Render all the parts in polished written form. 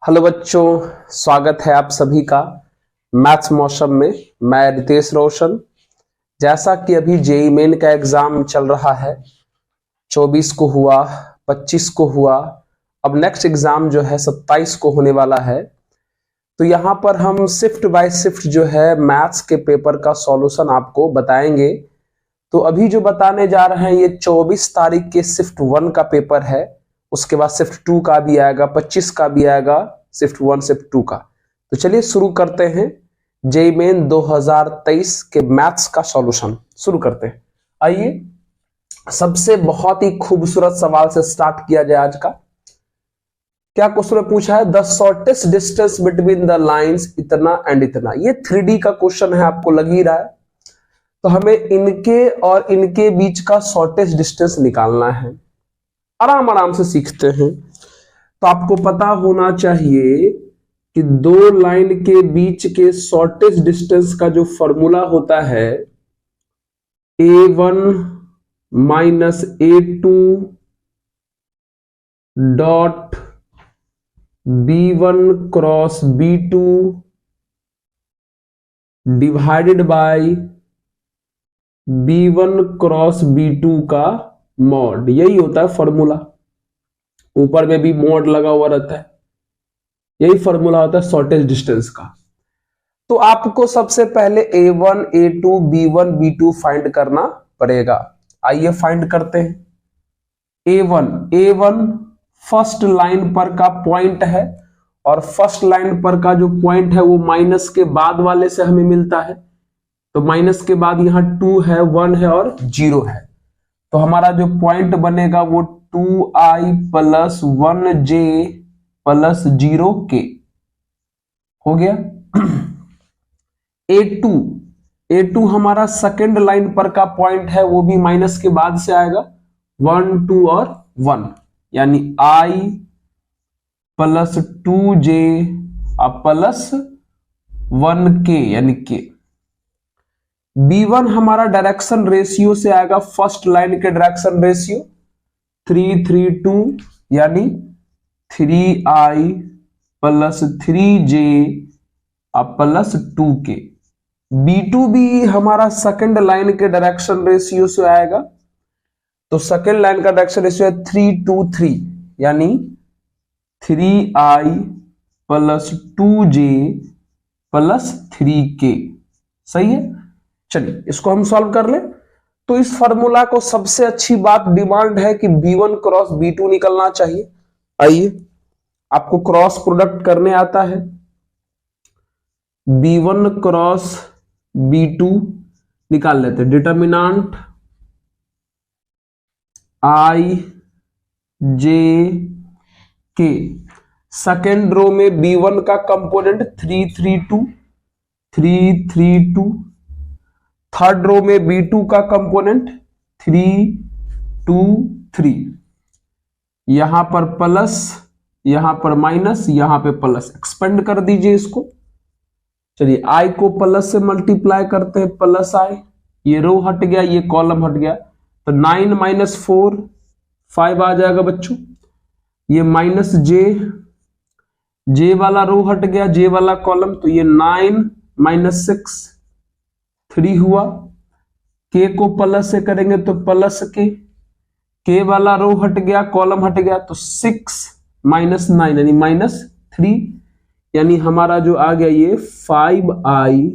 Hello बच्चों, स्वागत है आप सभी का मैथ्स मौसम में। मैं रितेश रोशन। जैसा कि अभी जेईई मेन का एग्जाम चल रहा है, 24 को हुआ, 25 को हुआ, अब नेक्स्ट एग्जाम जो है 27 को होने वाला है। तो यहाँ पर हम शिफ्ट बाय शिफ्ट जो है मैथ्स के पेपर का सॉल्यूशन आपको बताएंगे। तो अभी जो बताने जा रहे हैं ये 24 तारीख के शिफ्ट 1 का पेपर है, उसके बाद शिफ्ट 2 का भी आएगा, 25 का भी आएगा, शिफ्ट 1 शिफ्ट 2 का। तो चलिए शुरू करते हैं जेईई मेन 2023 के मैथ्स का सॉल्यूशन शुरू करते हैं। आइए सबसे बहुत ही खूबसूरत सवाल से स्टार्ट किया जाए आज का। क्या क्वेश्चन में पूछा है, the shortest distance between the lines इतना एंड इतना। ये 3D का क्वेश्चन है, आपको लग ही रहा है। तो हमें इनके और इनके बीच का शॉर्टेस्ट डिस्टेंस निकालना है। आराम आराम से सीखते हैं। तो आपको पता होना चाहिए कि दो लाइन के बीच के शॉर्टेस्ट डिस्टेंस का जो फॉर्मूला होता है A1 minus A2 dot B1 cross B2 divided by B1 cross B2 का मॉड। यही होता है फॉर्मूला। ऊपर में भी मॉड लगा हुआ रहता है। यही फॉर्मूला होता है शॉर्टेस्ट डिस्टेंस का। तो आपको सबसे पहले A1 A2 B1 B2 find करना पड़ेगा। आइए फाइंड करते हैं। A1 फर्स्ट लाइन पर का पॉइंट है, और फर्स्ट लाइन पर का जो पॉइंट है वो माइनस के बाद वाले से हमें मिलता है। तो माइनस के बाद यहां 2 है, 1 है और 0 है। तो हमारा जो पॉइंट बनेगा वो 2i plus 1j plus 0k हो गया। A2 हमारा सेकेंड लाइन पर का पॉइंट है, वो भी माइनस के बाद से आएगा, 1 2 और 1, यानी i plus 2j plus 1k यानी k। B1 हमारा डायरेक्शन रेशियो से आएगा, फर्स्ट लाइन के डायरेक्शन रेशियो 3 3 2 यानी 3i plus 3j plus 2k। B2 भी हमारा सेकंड लाइन के डायरेक्शन रेशियो से आएगा। तो सेकंड लाइन का डायरेक्शन रेशियो है 3 2 3 यानी 3i plus 2j plus 3k। सही है। चलिए इसको हम सॉल्व कर लें। तो इस फॉर्मूला को सबसे अच्छी बात डिमांड है कि B1 क्रॉस B2 निकलना चाहिए। आइए आपको क्रॉस प्रोडक्ट करने आता है। B1 क्रॉस B2 निकाल लेते हैं। Determinant i j k। Second row में B1 का कंपोनेंट 3 3 2 3 3 2। थर्ड रो में B2 का कंपोनेंट 3 2 3। यहां पर प्लस, यहां पर माइनस, यहां पे प्लस। एक्सपेंड कर दीजिए इसको। चलिए i को प्लस से मल्टीप्लाई करते हैं, प्लस i। ये रो हट गया, ये कॉलम हट गया। तो 9 माइनस 4 5 आ जाएगा बच्चों। ये माइनस j वाला रो हट गया, j वाला कॉलम। तो ये 9 माइनस 6 3 हुआ। k को प्लस से करेंगे तो प्लस k वाला रो हट गया, कॉलम हट गया। तो 6 माइनस 9 यानी माइनस 3, यानी हमारा जो आ गया ये 5i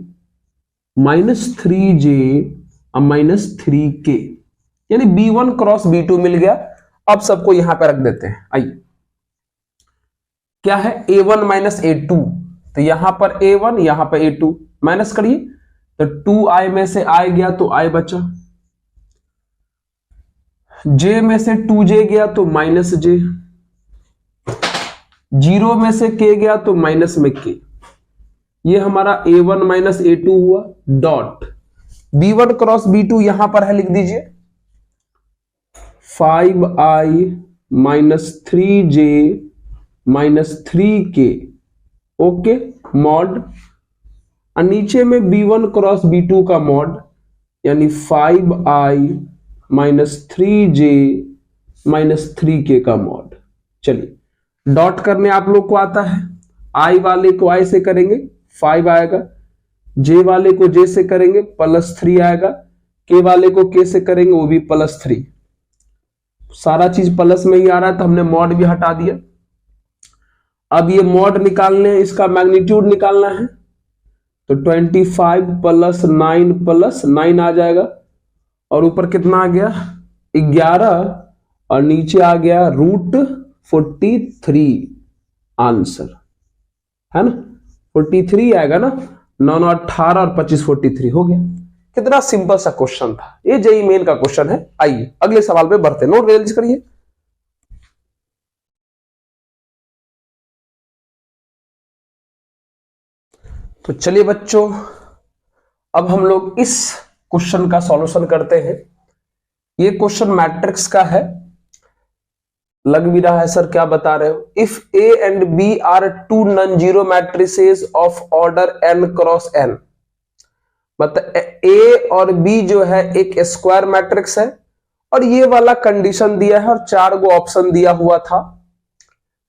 minus 3j minus 3k, यानी B1 क्रॉस B2 मिल गया। अब सबको यहां पे रख देते हैं। आइए क्या है, A1 माइनस A2। तो यहां पर A1, यहां पर A2, माइनस करिए। तो 2i में से i गया तो i बचा, j में से 2j गया तो माइनस j, 0 में से k गया तो माइनस में k। ये हमारा A1 माइनस A2 हुआ। डॉट B1 क्रॉस B2 यहां पर है, लिख दीजिए 5i minus 3j minus 3k। Okay, mod. और नीचे में B1 क्रॉस B2 का मॉड, यानी 5i minus 3j minus 3k का मॉड। चलिए डॉट करने आप लोग को आता है, आई वाले को आई से करेंगे 5 आएगा, जे वाले को जे से करेंगे +3 आएगा, के वाले को के से करेंगे वो भी +3। सारा चीज प्लस में ही आ रहा है तो हमने मॉड भी हटा दिया। अब ये मॉड निकालने, इसका मैग्नीट्यूड निकालना है तो 25 + 9 आ जाएगा और ऊपर कितना आ गया 11 और नीचे आ गया √43 आंसर है ना, 43 आएगा ना, 9 9 18 और 25 43 हो गया। कितना सिंपल सा क्वेश्चन था, ये जेईई मेन का क्वेश्चन है। आइए अगले सवाल पे बढ़ते हैं, नोट रियलाइज करिए। तो चलिए बच्चों, अब हम लोग इस क्वेश्चन का सॉल्यूशन करते हैं। ये क्वेश्चन मैट्रिक्स का है, लग भी रहा है सर क्या बता रहे हो। If A and B are two non zero matrices of order n cross n, मतलब ए और बी जो है एक स्क्वायर मैट्रिक्स है और ये वाला कंडीशन दिया है और 4 गो ऑप्शन दिया हुआ था।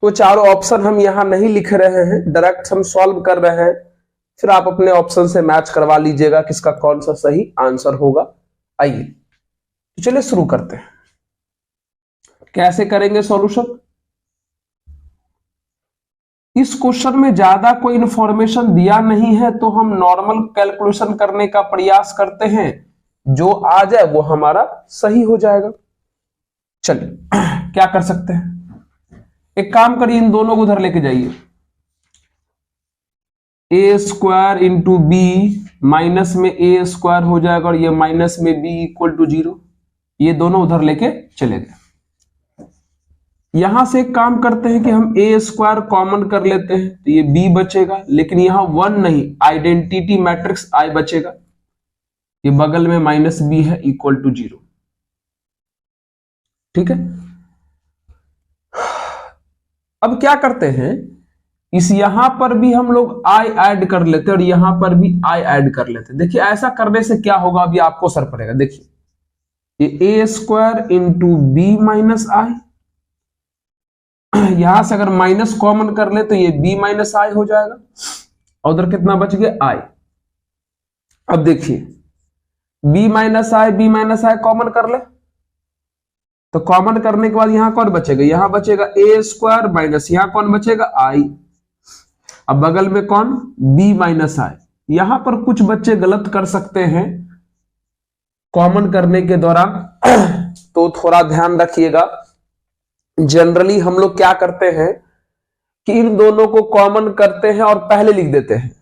तो चारों ऑप्शन हम यहां नहीं लिख रहे हैं, डायरेक्ट हम सॉल्व कर रहे हैं, फिर आप अपने ऑप्शन से मैच करवा लीजिएगा किसका कौन सा सही आंसर होगा। आइए तो चलिए शुरू करते हैं। कैसे करेंगे सॉल्यूशन? इस क्वेश्चन में ज्यादा कोई इंफॉर्मेशन दिया नहीं है तो हम नॉर्मल कैलकुलेशन करने का प्रयास करते हैं, जो आ जाए वो हमारा सही हो जाएगा। चलिए क्या कर सकते हैं, एक काम करिए, इन दोनों को उधर लेके जाइए। a² इंटू बी, माइनस में a² हो जाएगा और ये माइनस में b = 0, ये दोनों उधर लेके चले गए। यहां से एक काम करते हैं कि हम a² कॉमन कर लेते हैं तो ये b बचेगा, लेकिन यहां 1 नहीं, आइडेंटिटी मैट्रिक्स I बचेगा, ये बगल में -b है = 0। ठीक है, अब क्या करते हैं, इस यहां पर भी हम लोग I ऐड कर लेते हैं और यहां पर भी I ऐड कर लेते हैं। देखिए ऐसा करने से क्या होगा, अभी आपको असर पड़ेगा। देखिए ये a² into b minus I, यहां से अगर माइनस कॉमन कर ले तो ये b माइनस I हो जाएगा और उधर कितना बच गया I। अब देखिए b माइनस I कॉमन कर ले तो कॉमन करने के बाद यहां कौन बचेगा, यहां बचेगा a² माइनस यहां कौन बचेगा I, अब बगल में कौन b माइनस I। यहां पर कुछ बच्चे गलत कर सकते हैं कॉमन करने के दौरान, तो थोड़ा ध्यान रखिएगा। जनरली हम लोग क्या करते हैं कि इन दोनों को कॉमन करते हैं और पहले लिख देते हैं,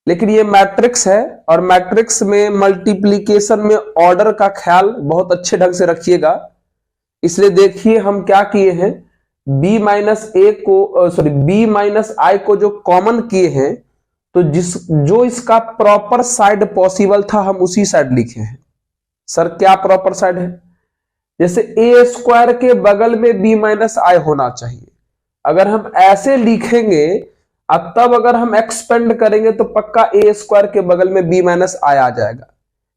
लेकिन ये मैट्रिक्स है और मैट्रिक्स में मल्टीप्लिकेशन में ऑर्डर का ख्याल बहुत अच्छे ढंग से रखिएगा। इसलिए देखिए हम क्या किए हैं, b माइनस I को जो कॉमन किए हैं तो जो इसका प्रॉपर साइड पॉसिबल था हम उसी साइड लिखे हैं। सर क्या प्रॉपर साइड है, जैसे a² के बगल में b माइनस I होना चाहिए। अगर हम ऐसे लिखेंगे अब तब अगर हम एक्सपेंड करेंगे तो पक्का a² के बगल में b माइनस I आ जाएगा,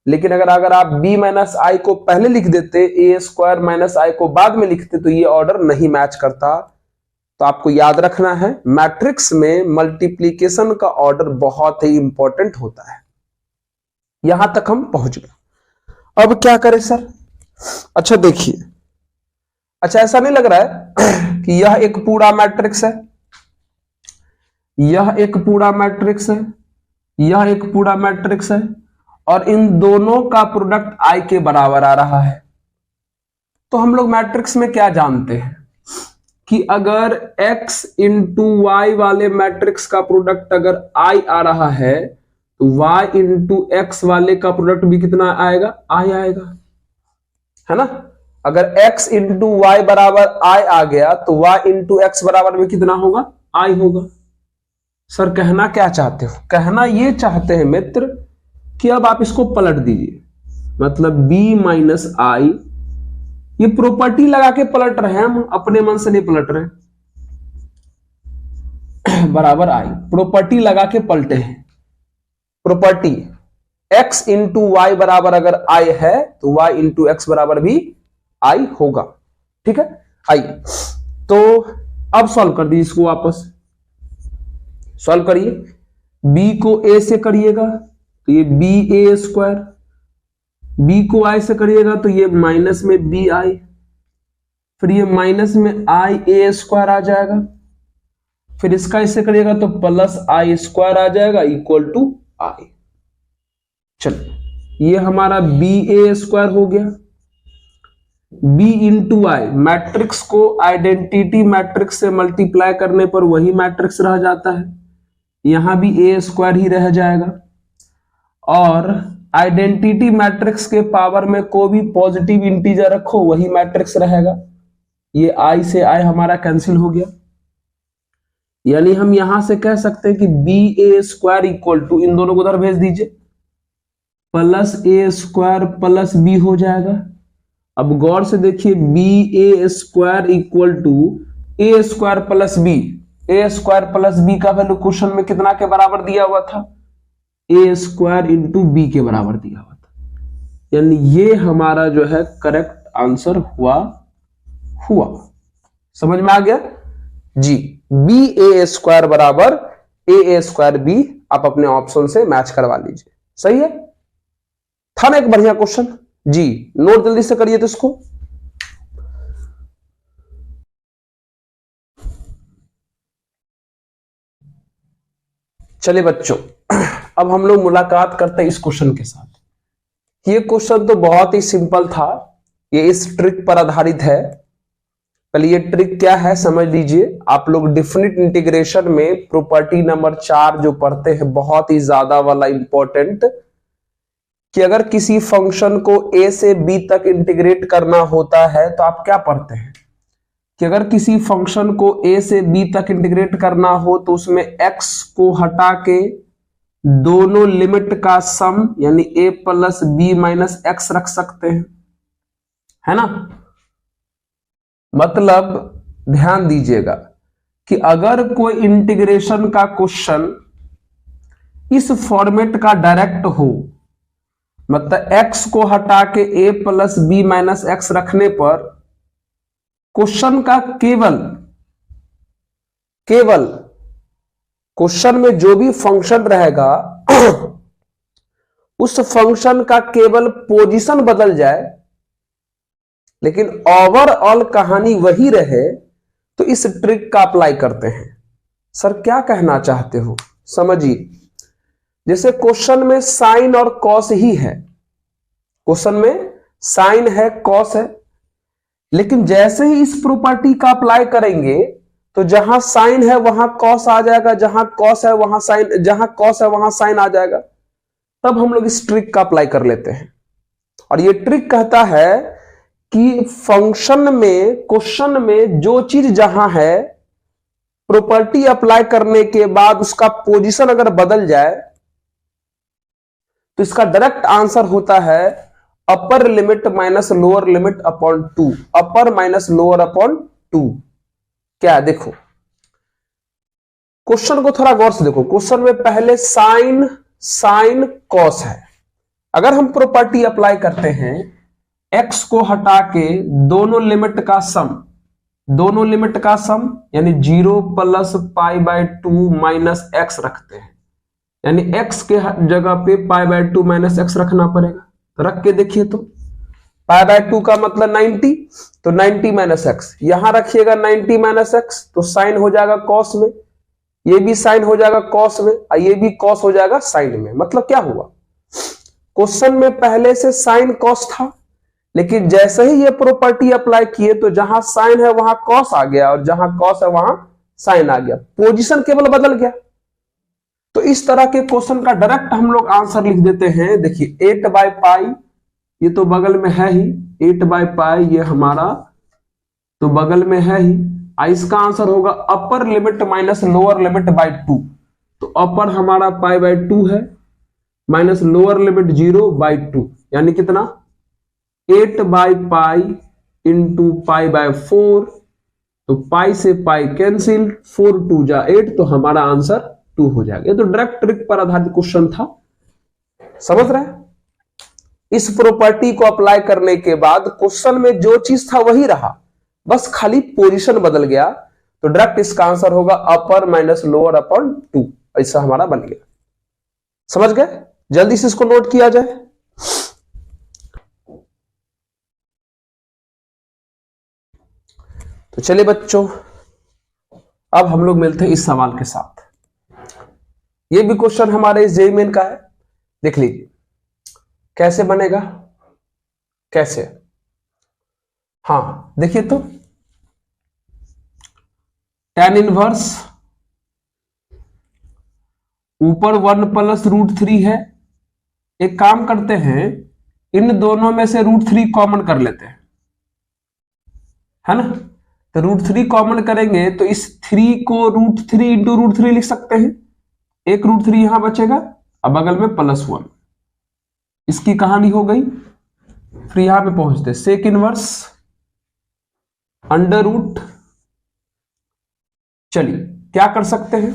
लेकिन अगर आप b माइनस I को पहले लिख देते, a² माइनस I को बाद में लिखते तो ये ऑर्डर नहीं मैच करता। तो आपको याद रखना है मैट्रिक्स में मल्टीप्लिकेशन का ऑर्डर बहुत ही इंपॉर्टेंट होता है। यहां तक हम पहुंच गए। अब क्या करें सर, अच्छा देखिए, अच्छा ऐसा नहीं लग रहा है कि यह एक पूरा मैट्रिक्स है, यह एक पूरा मैट्रिक्स है, यह एक पूरा मैट्रिक्स है और इन दोनों का प्रोडक्ट I के बराबर आ रहा है। तो हम लोग मैट्रिक्स में क्या जानते हैं कि अगर x इंटू वाई वाले मैट्रिक्स का प्रोडक्ट अगर I आ रहा है तो y इंटू एक्स वाले का प्रोडक्ट भी कितना आएगा, I आएगा, है ना। अगर x इंटू वाई बराबर I आ गया तो y इंटू एक्स बराबर में कितना होगा, I होगा। सर कहना क्या चाहते हो, कहना ये चाहते हैं मित्र कि अब आप इसको पलट दीजिए, मतलब b माइनस I, ये प्रॉपर्टी लगा के पलट रहे हैं हम, अपने मन से नहीं पलट रहे, बराबर I, प्रॉपर्टी लगा के पलटे हैं। प्रॉपर्टी x इंटू वाई बराबर अगर I है तो y इंटू एक्स बराबर भी I होगा। ठीक है, आइए तो अब सॉल्व कर दीजिए इसको वापस। सॉल्व करिए। b को a से करिएगा तो ये ba स्क्वायर, b को i से करिएगा तो ये माइनस में bi, फिर ये माइनस में ia स्क्वायर आ जाएगा, फिर इसका इससे करिएगा तो प्लस i स्क्वायर आ जाएगा इक्वल टू i। चलिए ये हमारा ba स्क्वायर हो गया। b इंटू आई, मैट्रिक्स को आइडेंटिटी मैट्रिक्स से मल्टीप्लाई करने पर वही मैट्रिक्स रह जाता है, यहां भी a स्क्वायर ही रह जाएगा। और आइडेंटिटी मैट्रिक्स के पावर में कोई भी पॉजिटिव इंटीजर रखो वही मैट्रिक्स रहेगा। ये i से i हमारा कैंसिल हो गया, यानी हम यहां से कह सकते हैं कि ba स्क्वायर इक्वल टू, इन दोनों को उधर भेज दीजिए, plus a square plus b हो जाएगा। अब गौर से देखिए ba square equal to a square plus b, a square plus b का वैल्यू क्वेश्चन में कितना के बराबर दिया हुआ था, a स्क्वायर इंटू b के बराबर दिया हुआ था, यानी ये हमारा जो है करेक्ट आंसर हुआ। समझ में आ गया जी। ba स्क्वायर बराबर a स्क्वायर b, आप अपने ऑप्शन से मैच करवा लीजिए। सही है, था ना एक बढ़िया क्वेश्चन जी। नोट जल्दी से करिए तो इसको। चलिए बच्चों, अब हम लोग मुलाकात करते हैं इस क्वेश्चन के साथ। ये क्वेश्चन तो बहुत ही सिंपल था, ये इस ट्रिक पर आधारित है। पहले ये ट्रिक क्या है समझ लीजिए। आप लोग डिफिनिट इंटीग्रेशन में प्रॉपर्टी नंबर 4 जो पढ़ते हैं, बहुत ही ज्यादा वाला इंपॉर्टेंट, कि अगर किसी फंक्शन को a से b तक इंटीग्रेट करना होता है तो आप क्या पढ़ते हैं कि अगर किसी फंक्शन को a से b तक इंटीग्रेट करना हो तो उसमें x को हटा के दोनों लिमिट का सम यानी a plus b minus x रख सकते हैं, है ना। मतलब ध्यान दीजिएगा कि अगर कोई इंटीग्रेशन का क्वेश्चन इस फॉर्मेट का डायरेक्ट हो, मतलब x को हटा के a plus b minus x रखने पर क्वेश्चन का केवल क्वेश्चन में जो भी फंक्शन रहेगा उस फंक्शन का केवल पोजीशन बदल जाए, लेकिन ओवरऑल कहानी वही रहे, तो इस ट्रिक का अप्लाई करते हैं। सर क्या कहना चाहते हो, समझिए। जैसे क्वेश्चन में साइन और कॉस ही है, क्वेश्चन में साइन है कॉस है, लेकिन जैसे ही इस प्रॉपर्टी का अप्लाई करेंगे तो जहां साइन है वहां कॉस आ जाएगा, जहां कॉस है वहां साइन, जहां कॉस है वहां साइन आ जाएगा। तब हम लोग इस ट्रिक का अप्लाई कर लेते हैं। और ये ट्रिक कहता है कि फंक्शन में, क्वेश्चन में जो चीज जहां है, प्रॉपर्टी अप्लाई करने के बाद उसका पोजीशन अगर बदल जाए तो इसका डायरेक्ट आंसर होता है upper limit minus lower limit upon 2, अपर माइनस लोअर अपॉन 2। क्या देखो क्वेश्चन को थोड़ा गौर से देखो। क्वेश्चन में पहले साइन कॉस है। अगर हम प्रॉपर्टी अप्लाई करते हैं, x को हटा के दोनों लिमिट का सम यानी 0 plus pi by 2 minus x रखते हैं, यानी x के जगह पे पाई बाय 2 माइनस एक्स रखना पड़ेगा। तो रख के देखिए तो पाई बाय 2 का मतलब 90, तो 90 माइनस एक्स, यहां रखिएगा 90 माइनस एक्स, तो साइन हो जाएगा कॉस में, ये भी साइन हो जाएगा कॉस में, और ये भी कॉस हो जाएगा साइन में। मतलब क्या हुआ, क्वेश्चन में पहले से साइन कॉस था, लेकिन जैसे ही ये प्रॉपर्टी अप्लाई किए तो जहां साइन है वहां कॉस आ गया, और जहां कॉस है वहां साइन आ गया, पोजीशन केवल बदल गया। तो इस तरह के क्वेश्चन का डायरेक्ट हम लोग आंसर लिख देते हैं। देखिए 8 बाई पाई, ये तो बगल में है ही, 8 बाई पाई ये हमारा तो बगल में है ही। इसका आंसर होगा upper limit minus lower limit by 2। तो अपर हमारा पाई बाई 2 है, माइनस लोअर लिमिट 0 बाई 2, यानी कितना 8 by pi into pi by 4। तो पाई से पाई कैंसिल, 4 2 जा 8, तो हमारा आंसर 2 हो जाएगा। ये तो डायरेक्ट ट्रिक पर आधारित क्वेश्चन था, समझ रहे हैं। इस प्रॉपर्टी को अप्लाई करने के बाद क्वेश्चन में जो चीज था वही रहा, बस खाली पोजीशन बदल गया। तो डायरेक्ट इसका आंसर होगा अपर माइनस लोअर अपॉन 2, ऐसा हमारा बन गया। समझ गए? जल्दी से इसको नोट किया जाए। तो चलिए बच्चों, अब हम लोग मिलते हैं इस सवाल के साथ। ये भी क्वेश्चन हमारे इस जेईई मेन का है, देख लीजिए कैसे बनेगा। कैसे? हाँ देखिए तो tan इनवर्स ऊपर 1 प्लस √3 है। एक काम करते हैं, इन दोनों में से √3 कॉमन कर लेते हैं, है ना। तो √3 कॉमन करेंगे तो इस 3 को √3 इंटू √3 लिख सकते हैं। एक √3 यहां बचेगा, अब बगल में +1। इसकी कहानी हो गई। फिर यहां पे पहुंचते सेक इनवर्स अंडर रूट। चलिए क्या कर सकते हैं,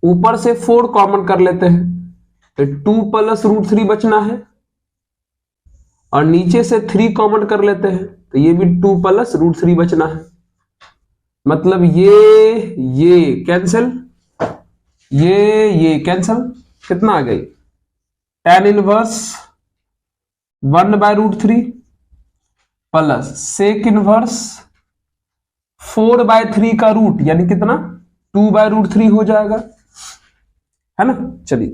ऊपर से 4 कॉमन कर लेते हैं, तो 2 प्लस √3 बचना है, और नीचे से 3 कॉमन कर लेते हैं, तो ये भी 2 प्लस √3 बचना है। मतलब ये कैंसिल, ये कैंसिल। कितना आ गई? tan inverse 1/√3 plus sec inverse 4/3 का रूट, यानी कितना? 2/√3 हो जाएगा, है ना। चलिए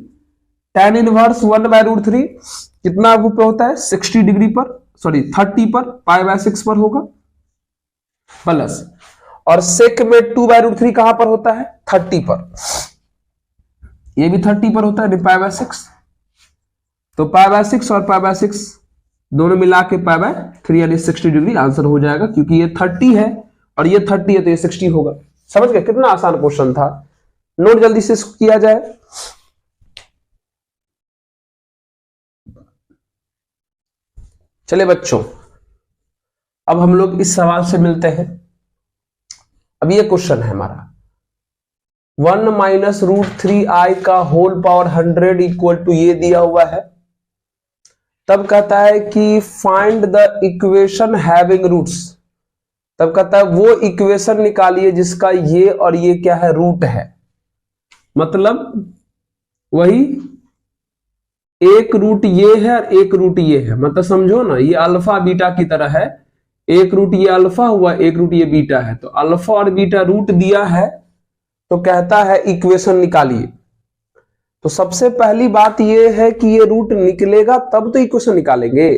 tan इनवर्स 1/√3 कितना पे होता है? 60 डिग्री पर, सॉरी 30 पर, π/6 पर होगा, प्लस और सेक में 2/√3 कहां पर होता है? 30 पर। ये भी 30 पर होता है, π/6। तो π/6 और π/6 दोनों मिला के π/3 यानी 60 डिग्री आंसर हो जाएगा, क्योंकि ये 30 है और ये 30 है तो ये 60 होगा। समझ गए? कितना आसान क्वेश्चन था। नोट जल्दी से किया जाए। चले बच्चों, अब हम लोग इस सवाल से मिलते हैं। अब ये क्वेश्चन है हमारा 1 माइनस √3i का होल पावर 100 इक्वल टू ये दिया हुआ है। तब कहता है कि find the equation having roots. तब कहता है वो इक्वेशन निकालिए जिसका ये और ये क्या है? रूट है। मतलब वही एक रूट ये है और एक रूट ये है, मतलब समझो ना, ये अल्फा बीटा की तरह है। एक रूट ये अल्फा हुआ, एक रूट ये बीटा है, तो अल्फा और बीटा रूट दिया है, तो कहता है इक्वेशन निकालिए। तो सबसे पहली बात ये है कि ये रूट निकलेगा तब तो इक्वेशन निकालेंगे।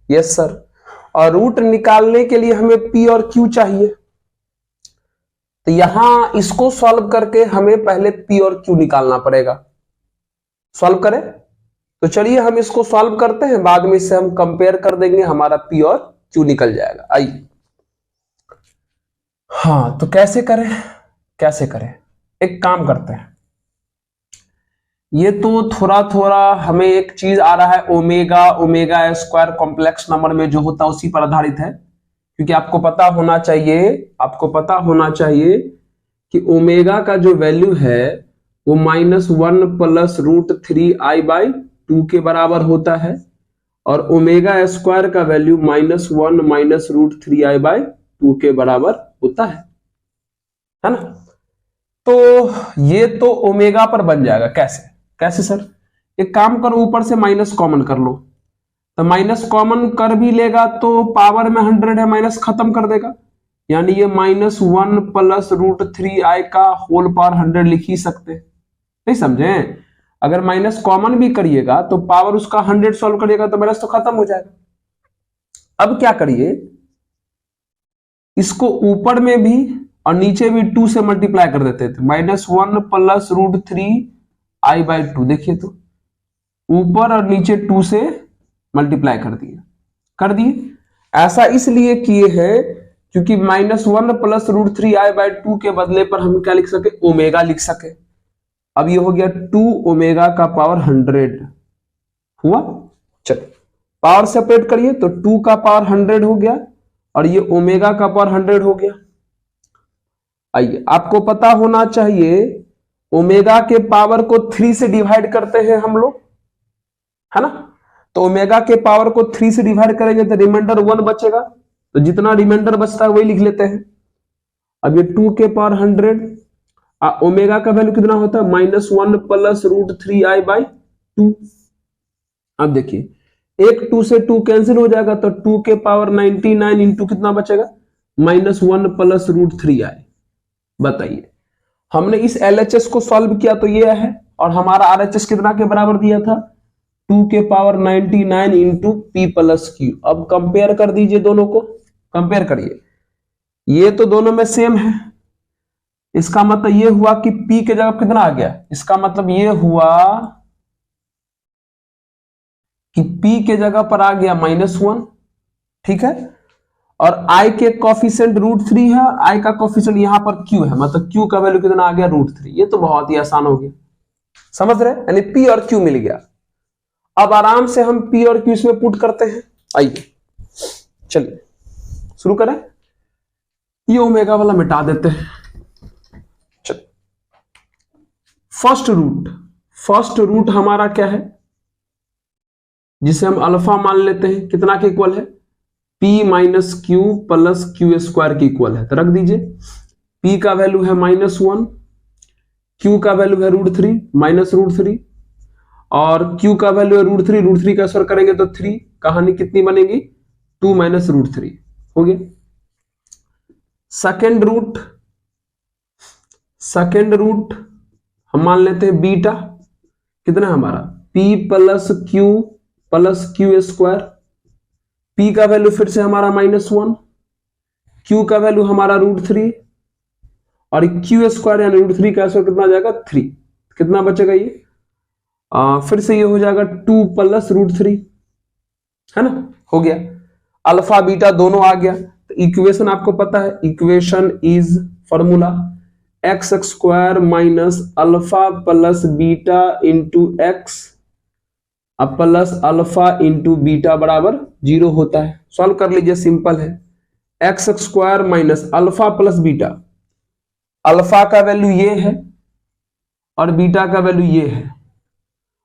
Yes sir. और रूट निकालने के लिए हमें p और q चाहिए, तो यहां इसको सॉल्व करके हमें पहले p और q निकालना पड़ेगा। सॉल्व करें? तो चलिए हम इसको सॉल्व करते हैं, बाद में इससे हम कंपेयर कर देंगे, हमारा p और q निकल जाएगा। आइए। हाँ तो कैसे करें? कैसे करें? एक काम करते हैं, ये तो थोड़ा थोड़ा हमें एक चीज आ रहा है, ओमेगा स्क्वायर कॉम्प्लेक्स नंबर में जो होता है उसी पर आधारित है, क्योंकि आपको पता होना चाहिए कि ओमेगा का जो वैल्यू है वो -1 प्लस √3i/2 के बराबर होता है, और ओमेगा स्क्वायर का वैल्यू -1 माइनस √3i/2 के बराबर होता है ना। तो ये तो ओमेगा पर बन जाएगा। कैसे सर? एक काम करो, ऊपर से माइनस कॉमन कर लो, तो माइनस कॉमन कर भी लेगा तो पावर में 100 है, माइनस खत्म कर देगा, यानी ये -1 प्लस √3i का होल पावर 100 लिख ही सकते हैं। नहीं समझे? अगर माइनस कॉमन भी करिएगा तो पावर उसका 100 सॉल्व करिएगा तो माइनस तो खत्म हो जाएगा। अब क्या करिए, इसको ऊपर में भी और नीचे भी 2 से मल्टीप्लाई कर देते थे, -1 प्लस √3i/2। देखिए तो ऊपर और नीचे 2 से मल्टीप्लाई कर दिए। ऐसा इसलिए किए हैं क्योंकि -1 प्लस √3i/2 के बदले पर हम क्या लिख सके? ओमेगा लिख सके। अब ये हो गया 2 ओमेगा का पावर 100 हुआ। चलिए पावर सेपरेट करिए, तो 2 का पावर 100 हो गया और ये ओमेगा का पावर 100 हो गया। आइए, आपको पता होना चाहिए ओमेगा के पावर को 3 से डिवाइड करते हैं हम लोग, है ना। तो ओमेगा के पावर को 3 से डिवाइड करेंगे तो रिमाइंडर 1 बचेगा, तो जितना रिमाइंडर बचता है वही लिख लेते हैं। अब ये 2 के पावर 100, ओमेगा का वैल्यू कितना होता है -1 प्लस √3i/2। अब देखिए एक 2 से 2 कैंसिल हो जाएगा तो 2 के पावर 99 इंटू कितना बचेगा -1 प्लस √3i। बताइए हमने इस LHS को सॉल्व किया तो ये है, और हमारा RHS कितना के बराबर दिया था 2 के power 99 into P plus Q। अब कंपेयर कर दीजिए, दोनों को कंपेयर करिए, ये तो दोनों में सेम है। इसका मतलब ये हुआ कि P के जगह कितना आ गया, इसका मतलब ये हुआ कि P के जगह पर आ गया -1, ठीक है। और I के कोफिशिएंट √3 है, I का कोफिशिएंट यहां पर Q है, मतलब Q का वैल्यू कितना आ गया √3। ये तो बहुत ही आसान हो गया, समझ रहे, यानी P और Q मिल गया। अब आराम से हम P और Q इसमें पुट करते हैं। आइए चलिए शुरू करें, ये ओमेगा वाला मिटा देते हैं। चलिए फर्स्ट रूट हमारा क्या है, जिसे हम अल्फा मान लेते हैं, कितना के इक्वल है P minus Q plus Q² के इक्वल है। तो रख दीजिए, P का वैल्यू है -1, Q का वैल्यू है √3 -√3, और Q का वैल्यू है √3 का स्क्वायर करेंगे तो 3, कहानी कितनी बनेगी 2 माइनस √3 हो गया। सेकेंड रूट हम मान लेते हैं बीटा, कितना हमारा P प्लस Q²। P का वैल्यू फिर से हमारा -1, Q का वैल्यू हमारा √3, और Q² यानी √3 का स्क्वायर कितना आ जाएगा 3, कितना बचेगा ये फिर से ये हो जाएगा 2 प्लस √3, है ना, हो गया। अल्फा बीटा दोनों आ गया, तो इक्वेशन आपको पता है, equation is formula x² minus alpha plus beta into x अब प्लस अल्फा इंटू बीटा बराबर 0 होता है। सॉल्व कर लीजिए, सिंपल है, x² minus alpha plus beta, alpha का वैल्यू ये है और बीटा का वैल्यू ये है।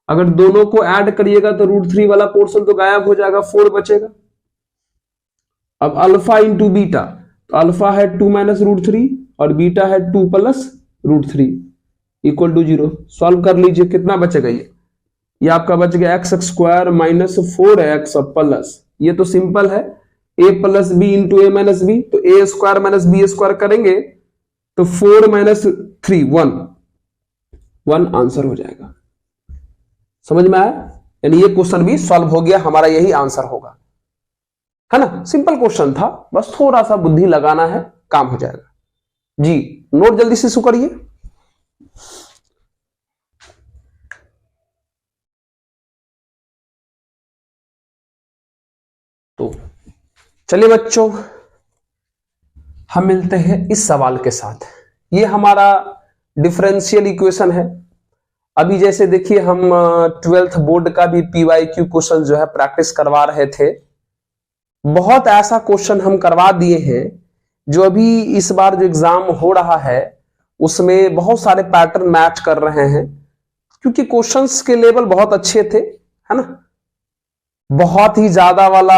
अगर दोनों को ऐड करिएगा तो √3 वाला पोर्शन तो गायब हो जाएगा, 4 बचेगा। अब अल्फा इंटू बीटा, तो अल्फा है 2 माइनस √3 और बीटा है 2 प्लस √3 इक्वल टू 0। सॉल्व कर लीजिए, कितना बचेगा ये आपका बच गया x² माइनस 4x प्लस, ये तो सिंपल है, a plus B into A minus B, तो a² माइनस b² करेंगे तो 4 माइनस 3 1 आंसर हो जाएगा। समझ में आया, यानी ये क्वेश्चन भी सॉल्व हो गया, हमारा यही आंसर होगा, है ना। सिंपल क्वेश्चन था, बस थोड़ा सा बुद्धि लगाना है, काम हो जाएगा जी। नोट जल्दी से शुरू करिए। तो चलिए बच्चों, हम मिलते हैं इस सवाल के साथ। ये हमारा डिफरेंशियल इक्वेशन है। अभी जैसे देखिए हम 12th बोर्ड का भी PYQ क्वेश्चन जो है प्रैक्टिस करवा रहे थे। बहुत ऐसा क्वेश्चन हम करवा दिए हैं जो अभी इस बार जो एग्जाम हो रहा है उसमें बहुत सारे पैटर्न मैच कर रहे हैं, क्योंकि क्वेश्चंस के लेवल बहुत अच्छे थे, है ना। बहुत ही ज्यादा वाला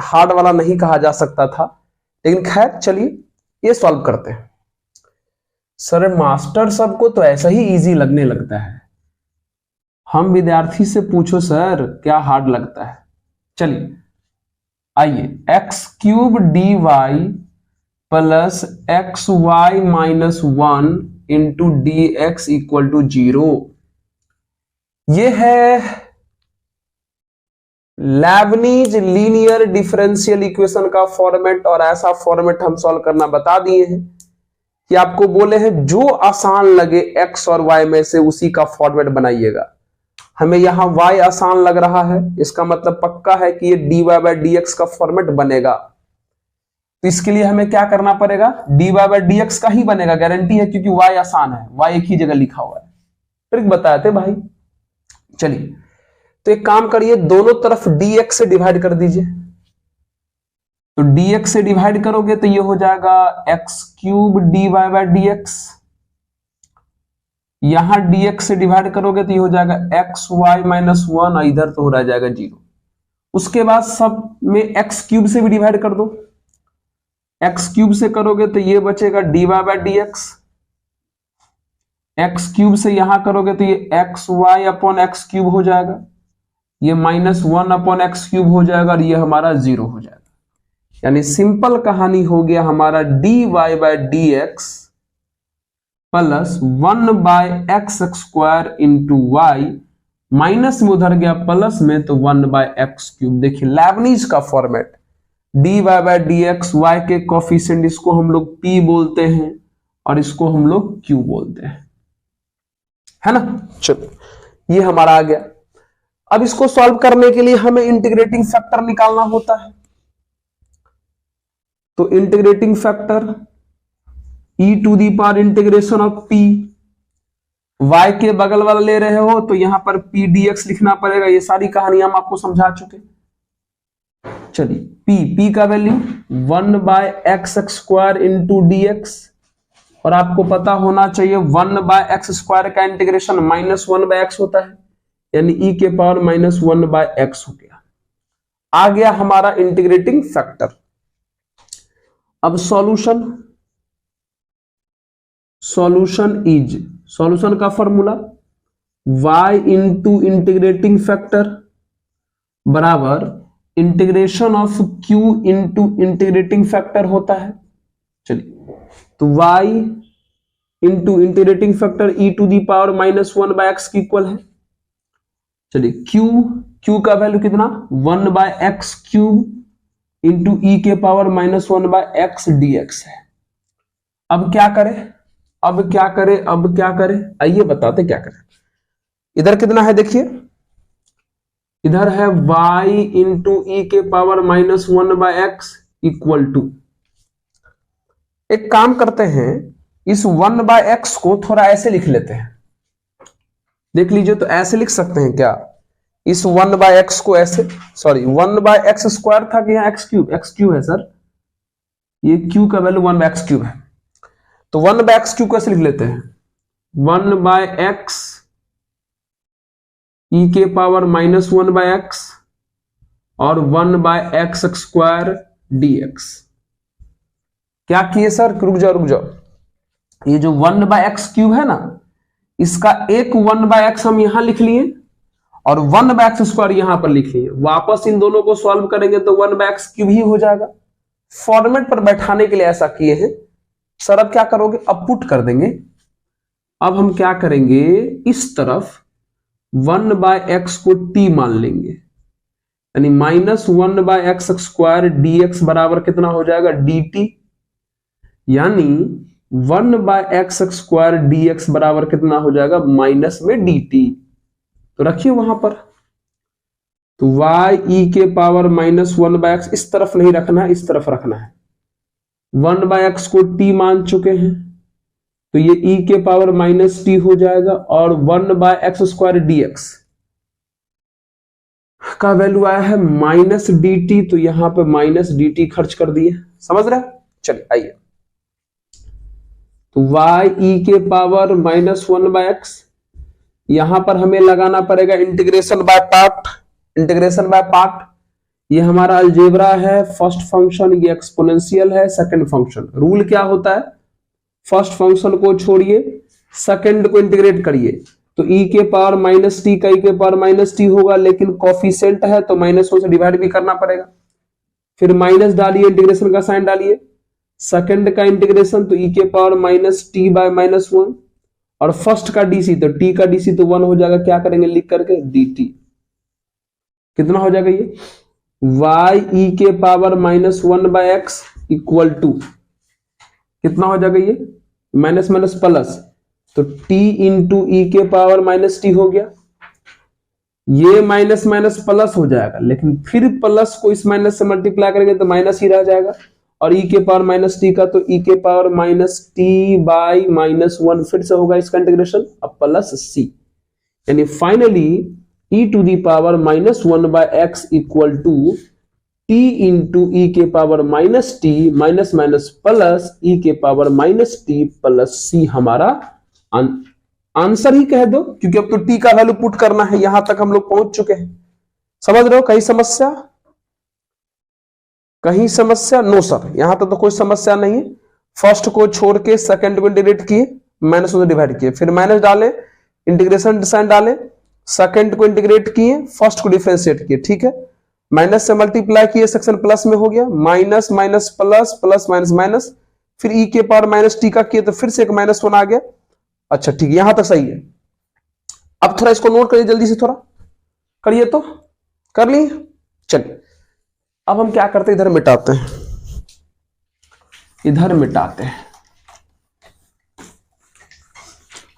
हार्ड वाला नहीं कहा जा सकता था, लेकिन खैर चलिए ये सॉल्व करते हैं। सर मास्टर सबको तो ऐसा ही इजी लगने लगता है, हम विद्यार्थी से पूछो सर क्या हार्ड लगता है। चलिए आइए, x³ dy plus xy minus 1 into dx equal to 0, ये है लेबनीज लीनियर डिफरेंशियल इक्वेशन का फॉर्मेट। और ऐसा फॉर्मेट हम सॉल्व करना बता दिए हैं कि आपको बोले हैं जो आसान लगे x और y में से उसी का फॉर्मेट बनाइएगा। हमें यहां y आसान लग रहा है, इसका मतलब पक्का है कि ये dy/dx का फॉर्मेट बनेगा। तो इसके लिए हमें क्या करना पड़ेगा, dy/dx का ही बनेगा, गारंटी है, क्योंकि y आसान है, y एक ही जगह लिखा हुआ है, ट्रिक बताए थे भाई। चलिए तो एक काम करिए, दोनों तरफ dx से डिवाइड कर दीजिए। तो dx से डिवाइड करोगे तो ये हो जाएगा x³ dy/dx, यहां dx से डिवाइड करोगे तो ये हो जाएगा xy माइनस 1, इधर तो हो रह जाएगा 0। उसके बाद सब में x³ से भी डिवाइड कर दो, एक्स क्यूब से करोगे तो ये बचेगा dy by D X, X cube से यहां करोगे तो ये X Y upon X cube हो जाएगा, ये -1 अपॉन एक्स क्यूब हो जाएगा और ये हमारा 0 हो जाएगा। यानी सिंपल कहानी हो गया हमारा dy by D X plus 1 by X square into Y, minus में उधर गया प्लस में तो 1 बाय एक्स क्यूब। देखिए लेबनीज का format, dy by D X, Y के कोफिशिएंट इसको हम लोग p बोलते हैं और इसको हम लोग q बोलते हैं, है ना। चलो ये हमारा आ गया। अब इसको सॉल्व करने के लिए हमें इंटीग्रेटिंग फैक्टर निकालना होता है, तो integrating factor e to the power integration of p, y के बगल वाला ले रहे हो तो यहां पर p dx लिखना पड़ेगा। ये सारी कहानी हम आपको समझा चुके। चलिए p का value 1 by X square into D X, और आपको पता होना चाहिए 1 बाय एक्स स्क्वायर का इंटीग्रेशन -1 बाय एक्स होता है, यानी e के पावर -1 बाय एक्स हो गया। आ गया हमारा इंटीग्रेटिंग फैक्टर। अब सॉल्यूशन इज, सॉल्यूशन का formula y into integrating factor बराबर integration of q into integrating factor होता है। चलिए तो y into integrating factor e to the power -1 by x की इक्वल है। चलिए q का वैल्यू कितना 1 बाय एक्स क्यूब इंटू ई के पावर -1 बाय एक्स dx है। अब क्या करें, आइए बताते क्या करें। इधर कितना है देखिए, इधर है y इंटू ई के power -1 by x equal to, एक काम करते हैं, इस 1 बाय एक्स को थोड़ा ऐसे लिख लेते हैं, देख लीजिए। तो ऐसे लिख सकते हैं क्या, इस 1 बाय एक्स को ऐसे, सॉरी 1 बाय एक्स स्क्वायर था कि यहाँ एक्स क्यूब है सर, ये q का वैल्यू 1 बाय एक्स क्यूब है, तो 1 बाय एक्स क्यूब कैसे लिख लेते हैं, 1 बाय एक्स ई के पावर -1 बाय एक्स और 1 बाय एक्स स्क्वायर dx। क्या किए सर, रुक जाओ, ये जो 1 बाय एक्स क्यूब है ना, इसका एक 1 बाय एक्स हम यहां लिख लिए और 1 बाय एक्स स्क्वायर यहां पर लिख लिए, वापस इन दोनों को सॉल्व करेंगे तो 1 बाय एक्स क्यूब ही हो जाएगा। फॉर्मेट पर बैठाने के लिए ऐसा किए हैं सर। अब क्या करोगे, अब पुट कर देंगे। अब हम क्या करेंगे, इस तरफ 1 बाय एक्स को t मान लेंगे, यानी -1 बाय एक्स स्क्वायर dx बराबर कितना हो जाएगा dt, यानी 1 बाय एक्स स्क्वायर dx बराबर कितना हो जाएगा माइनस में dt। तो रखिए वहां पर, तो y e के पावर -1 बाय एक्स इस तरफ नहीं रखना है, इस तरफ रखना है। 1 बाय एक्स को t मान चुके हैं तो ये e के पावर -t हो जाएगा, और 1 बाय एक्स स्क्वायर dx का वैल्यू आया है -dt, तो यहां पे -dt खर्च कर दिए, समझ रहे हैं। चलिए आइए, तो y e के पावर -1 बाय एक्स, यहां पर हमें लगाना पड़ेगा इंटीग्रेशन बाय पार्ट। ये हमारा अलजेब्रा है, फर्स्ट फंक्शन ये एक्सपोनेंशियल है, सेकंड फंक्शन। रूल क्या होता है, फर्स्ट फंक्शन को छोड़िए, सेकंड को इंटीग्रेट करिए, तो e के पावर -t का e के पावर -t होगा, लेकिन कोफिशिएंट है तो -1 से डिवाइड भी करना पड़ेगा। फिर माइनस डालिए, इंटीग्रेशन का साइन डालिए, सेकंड का इंटीग्रेशन तो e के पावर -t बाय -1, और फर्स्ट का डीसी तो t का डीसी तो 1 हो जाएगा। क्या करेंगे लिख करके dt, कितना हो जाएगा ये y e के power -1 by x equal to कितना हो जाएगा ये माइनस माइनस प्लस, तो t इंटू ई के पावर -t हो गया। ये माइनस माइनस प्लस हो जाएगा, लेकिन फिर प्लस को इस माइनस से मल्टीप्लाई करेंगे तो माइनस ही रह जाएगा, और e के पावर -t का तो e के पावर -t बाय -1 फिर से होगा इसका इंटीग्रेशन, अब प्लस c, यानी finally e to the power -1 by x equal to t into ई के power -t minus minus plus e के पावर -t प्लस c हमारा आंसर ही कह दो, क्योंकि अब तो t का वैल्यू पुट करना है। यहां तक हम लोग पहुंच चुके हैं, समझ रहे हो, कई समस्या कहीं समस्या? नो सर, यहां तक तो कोई समस्या नहीं है। फर्स्ट को छोड़ के सेकंड को इंटीग्रेट किए, माइनस से डिवाइड किए, फिर माइनस डाले, इंटीग्रेशन साइन डाले, सेकंड को इंटीग्रेट किए, फर्स्ट को डिफरेंशिएट किए, ठीक है। माइनस से मल्टीप्लाई किए, सेक्शन प्लस में हो गया, minus minus plus, plus minus minus, फिर ई के पावर माइनस टी का किए तो फिर से एक -1 आ गया। अच्छा ठीक है, यहां तक सही है। अब थोड़ा इसको नोट करिए, जल्दी से थोड़ा करिए, तो कर लिए। चलिए अब हम क्या करते हैं, इधर मिटाते हैं, इधर मिटाते हैं।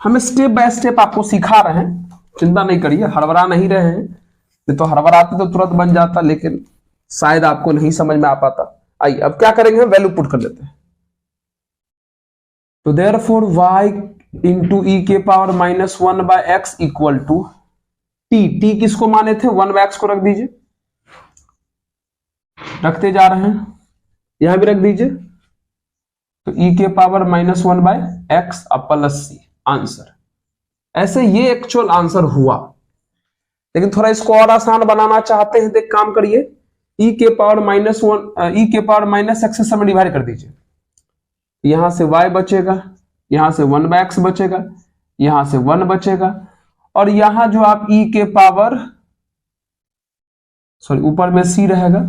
हम स्टेप बाय स्टेप आपको सिखा रहे हैं, चिंता नहीं करिए, हड़बड़ा नहीं रहे हैं। नहीं तो हड़बड़ाते तो तुरंत बन जाता, लेकिन शायद आपको नहीं समझ में आ पाता। आइए अब क्या करेंगे, हम वैल्यू पुट कर लेते हैं। तो देयरफॉर y इंटू ई के power -1 by x equal to T किसको माने थे, 1 बाय एक्स को रख दीजिए, रखते जा रहे हैं, यहां भी रख दीजिए। तो ई के पावर -1 बाय एक्स अब प्लस सी आंसर। ऐसे ये एक्चुअल आंसर हुआ, लेकिन थोड़ा इसको और आसान बनाना चाहते हैं तो एक काम करिए, ई के पावर -1 ई के पावर -x से सब डिवाइड कर दीजिए। यहां से y बचेगा, यहां से 1 बाय एक्स बचेगा, यहां से 1 बचेगा, और यहां जो आप ई के पावर सॉरी ऊपर में c रहेगा,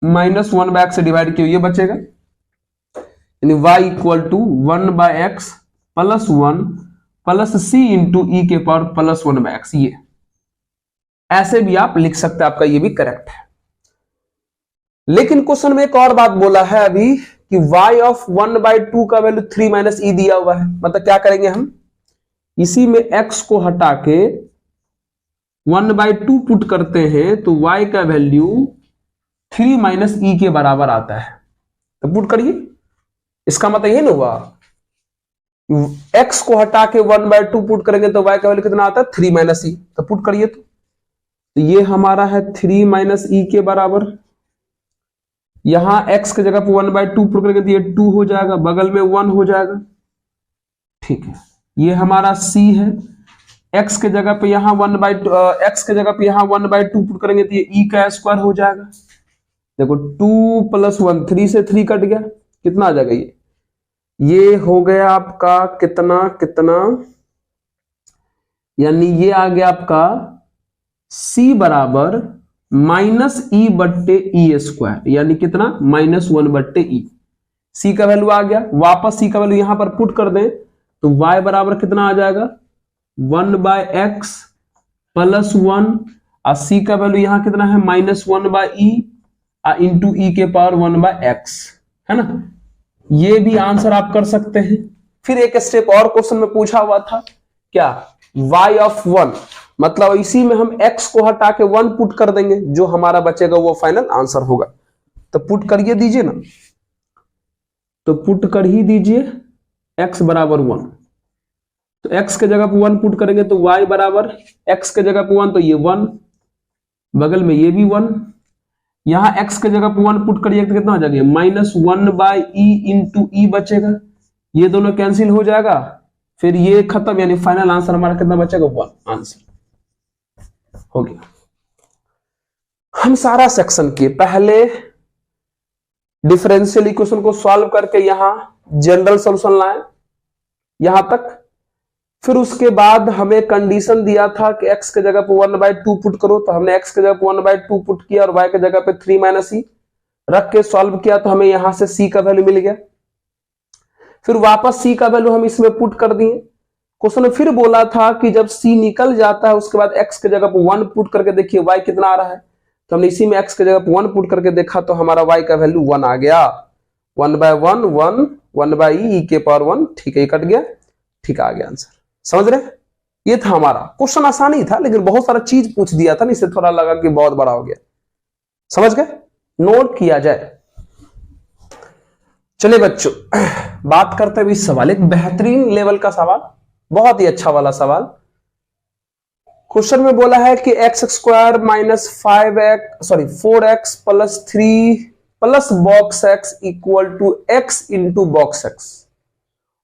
-1 बाय एक्स से डिवाइड किया, ये बचेगा, यानी y equal to 1 by x plus 1 plus c into ई के पावर +1 बाय एक्स। ये ऐसे भी आप लिख सकते हैं, आपका ये भी करेक्ट है। लेकिन क्वेश्चन में एक और बात बोला है अभी कि y ऑफ 1/2 का वैल्यू 3 - e दिया हुआ है। मतलब क्या करेंगे हम, इसी में x को हटा के 1/2 पुट करते हैं तो y का वैल्यू 3 - e के बराबर आता है। तो पुट करिए, इसका मतलब ये ना हुआ, x को हटा के 1/2 पुट करेंगे तो y का वैल्यू कितना आता है, 3 - e। तो पुट करिए, तो ये हमारा है 3 - e के बराबर। यहां x के जगह पर 1/2 पुट करेंगे तो ये 2 हो जाएगा, बगल में 1 हो जाएगा, ठीक है। ये हमारा c है, x के जगह पे यहां 1/x के जगह पे यहां 1/2 पुट करेंगे तो ये e का स्क्वायर हो जाएगा। देखो 2 + 1 3 से 3 कट गया, कितना आ जाएगा, ये हो गया आपका कितना कितना, यानी ये आ गया आपका c बराबर -e/e², यानी कितना, -1/e। c का वैल्यू आ गया, वापस c का वैल्यू यहां पर पुट कर दें तो y बराबर कितना आ जाएगा, 1 बाय एक्स प्लस 1, और c का वैल्यू यहां कितना है, -1/e इंटू ई के पावर 1 बाय एक्स, है ना। ये भी आंसर आप कर सकते हैं। फिर एक स्टेप और क्वेश्चन में पूछा हुआ था, क्या, y ऑफ 1, मतलब इसी में हम x को हटा के 1 पुट कर देंगे, जो हमारा बचेगा वो फाइनल आंसर होगा। तो पुट करिए दीजिए ना, तो पुट कर ही दीजिए, x बराबर 1, तो x के जगह पर 1 पुट करेंगे तो y बराबर x के जगह पर 1, तो ये 1, बगल में ये भी 1, यहां x के जगह पर 1 पुट करिए तो कितना हो जाएगा, -1/e इंटू ई बचेगा, ये दोनों कैंसिल हो जाएगा, फिर ये खत्म, यानी फाइनल आंसर हमारा कितना बचेगा, 1 आंसर हो गया। हम सारा सेक्शन के पहले डिफरेंशियल इक्वेशन को सॉल्व करके यहां जनरल सॉल्यूशन लाए यहां तक, फिर उसके बाद हमें कंडीशन दिया था कि x के जगह पे 1/2 पुट करो, तो हमने x के जगह पे 1/2 पुट किया और y के जगह पे 3 - e रख के सॉल्व किया, तो हमें यहां से c का वैल्यू मिल गया। फिर वापस c का वैल्यू हम इसमें पुट कर दिए। क्वेश्चन में फिर बोला था कि जब c निकल जाता है उसके बाद x के जगह पे 1 पुट करके देखिए y कितना आ रहा है, तो हमने इसी में x के जगह पे 1 पुट करके देखा तो हमारा y का वैल्यू 1 आ गया, 1/1 1 1/e के पावर 1, ठीक है, ये कट गया, ठीक आ गया आंसर। समझ रहे, ये था हमारा क्वेश्चन। आसान ही था लेकिन बहुत सारा चीज पूछ दिया था ना, इससे थोड़ा लगा कि बहुत बड़ा हो गया। समझ गए, नोट किया जाए। चलिए बच्चों, बात करते हैं इस सवाल, एक बेहतरीन लेवल का सवाल, बहुत ही अच्छा वाला सवाल। क्वेश्चन में बोला है कि x² - 4x + 3 plus box x equal to x into box x,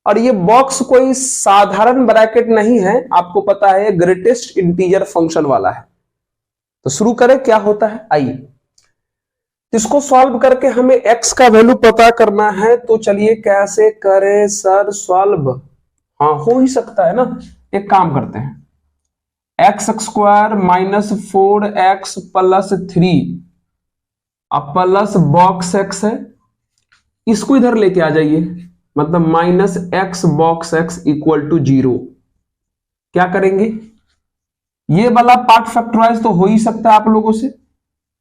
और ये बॉक्स कोई साधारण ब्रैकेट नहीं है, आपको पता है ग्रेटेस्ट इंटीजर फंक्शन वाला है। तो शुरू करें, क्या होता है, आइए। तो इसको सॉल्व करके हमें x का वैल्यू पता करना है, तो चलिए कैसे करें सर सॉल्व। हाँ हो ही सकता है ना, एक काम करते हैं, x square minus 4x plus 3 अब प्लस बॉक्स x है, इसको इधर लेके आ जाइए, मतलब minus X box x equal to 0। क्या करेंगे, ये वाला पार्ट फैक्टराइज तो हो ही सकता है आप लोगों से,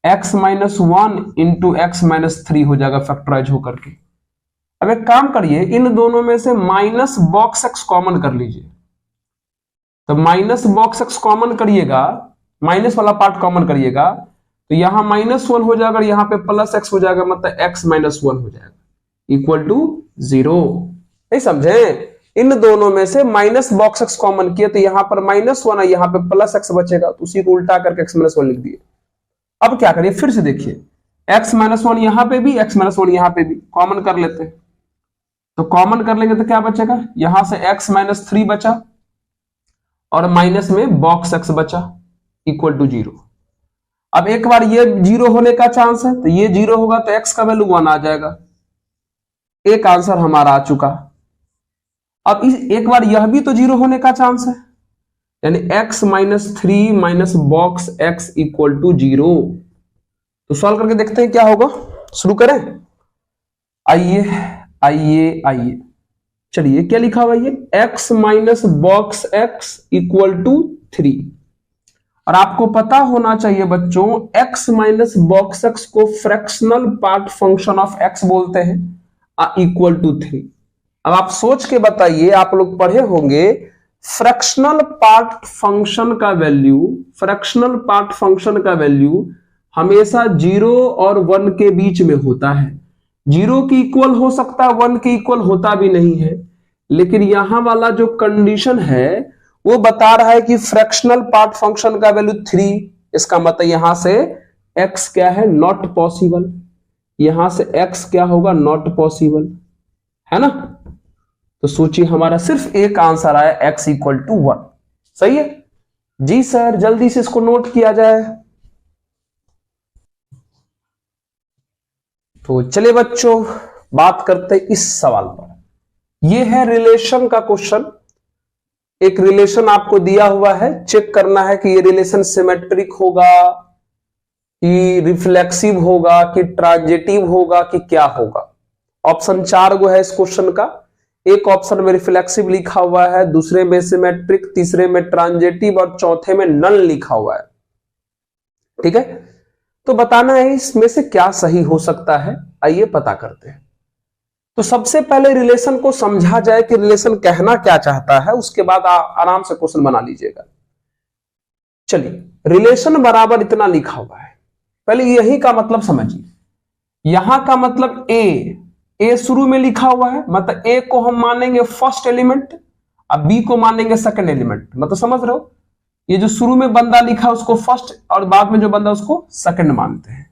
x minus 1 into x minus 3 हो जाएगा फैक्टराइज होकर के। अब एक काम करिए, इन दोनों में से माइनस बॉक्स x कॉमन कर लीजिए, तो माइनस बॉक्स x कॉमन करिएगा, माइनस वाला पार्ट कॉमन करिएगा, तो यहां -1 हो जाएगा, यहां पे प्लस x हो जाएगा, मतलब x माइनस 1 हो जाएगा इक्वल टू 0। नहीं समझे, इन दोनों में से माइनस बॉक्स x कॉमन किया, तो यहां पर -1 है, यहां पे प्लस x बचेगा, तो उसी को उल्टा करके x माइनस 1 लिख दिए। अब क्या करिए, फिर से देखिए, x माइनस 1 यहां पे भी, x माइनस 1 यहां पे भी कॉमन कर लेते हैं, तो कॉमन कर लेंगे तो क्या बचेगा, यहां से x माइनस 3 बचा और माइनस में बॉक्स x बचा इक्वल टू 0। अब एक बार ये 0 होने का चांस है, तो ये 0 होगा तो x का वैल्यू 1 आ जाएगा, एक आंसर हमारा आ चुका। अब इस एक बार यह भी तो 0 होने का चांस है, यानी x minus 3 minus box x equal to 0। तो सॉल्व करके देखते हैं क्या होगा, शुरू करें। आइए आइए आइए, चलिए क्या लिखा हुआ है, x minus box x equal to 3। और आपको पता होना चाहिए बच्चों, x माइनस बॉक्स x को fractional part function of x बोलते हैं, इक्वल टू 3। अब आप सोच के बताइए, आप लोग पढ़े होंगे फ्रैक्शनल पार्ट फंक्शन का वैल्यू, फ्रैक्शनल पार्ट फंक्शन का वैल्यू हमेशा 0 और 1 के बीच में होता है। 0 की इक्वल हो सकता है, 1 के इक्वल होता भी नहीं है, लेकिन यहां वाला जो कंडीशन है वो बता रहा है कि फ्रैक्शनल पार्ट फंक्शन का वैल्यू 3। इसका मतलब यहां से x क्या है, नॉट पॉसिबल, यहां से x क्या होगा, नॉट पॉसिबल, है ना। तो सोचिए हमारा सिर्फ एक आंसर आया, x इक्वल टू 1। सही है जी सर, जल्दी से इसको नोट किया जाए। तो चलिए बच्चों बात करते हैं इस सवाल पर। यह है रिलेशन का क्वेश्चन। एक रिलेशन आपको दिया हुआ है, चेक करना है कि ये रिलेशन सिमेट्रिक होगा कि रिफ्लेक्सिव होगा कि ट्रांजिटिव होगा कि क्या होगा। ऑप्शन 4 गो है इस क्वेश्चन का, एक ऑप्शन में रिफ्लेक्सिव लिखा हुआ है, दूसरे में सिमेट्रिक, तीसरे में ट्रांजिटिव और चौथे में नल लिखा हुआ है। ठीक है, तो बताना है इसमें से क्या सही हो सकता है। आइए पता करते हैं। तो सबसे पहले रिलेशन को समझा जाए कि रिलेशन कहना क्या चाहता है, उसके बाद आराम से क्वेश्चन बना लीजिएगा। चलिए, रिलेशन बराबर इतना लिखा हुआ है, पहले यही का मतलब समझिए। यहां का मतलब ए शुरू में लिखा हुआ है, मतलब ए को हम मानेंगे फर्स्ट एलिमेंट, अब बी को मानेंगे सेकंड एलिमेंट। मतलब समझ रहे हो, ये जो शुरू में बंदा लिखा उसको फर्स्ट और बाद में जो बंदा उसको सेकंड मानते हैं।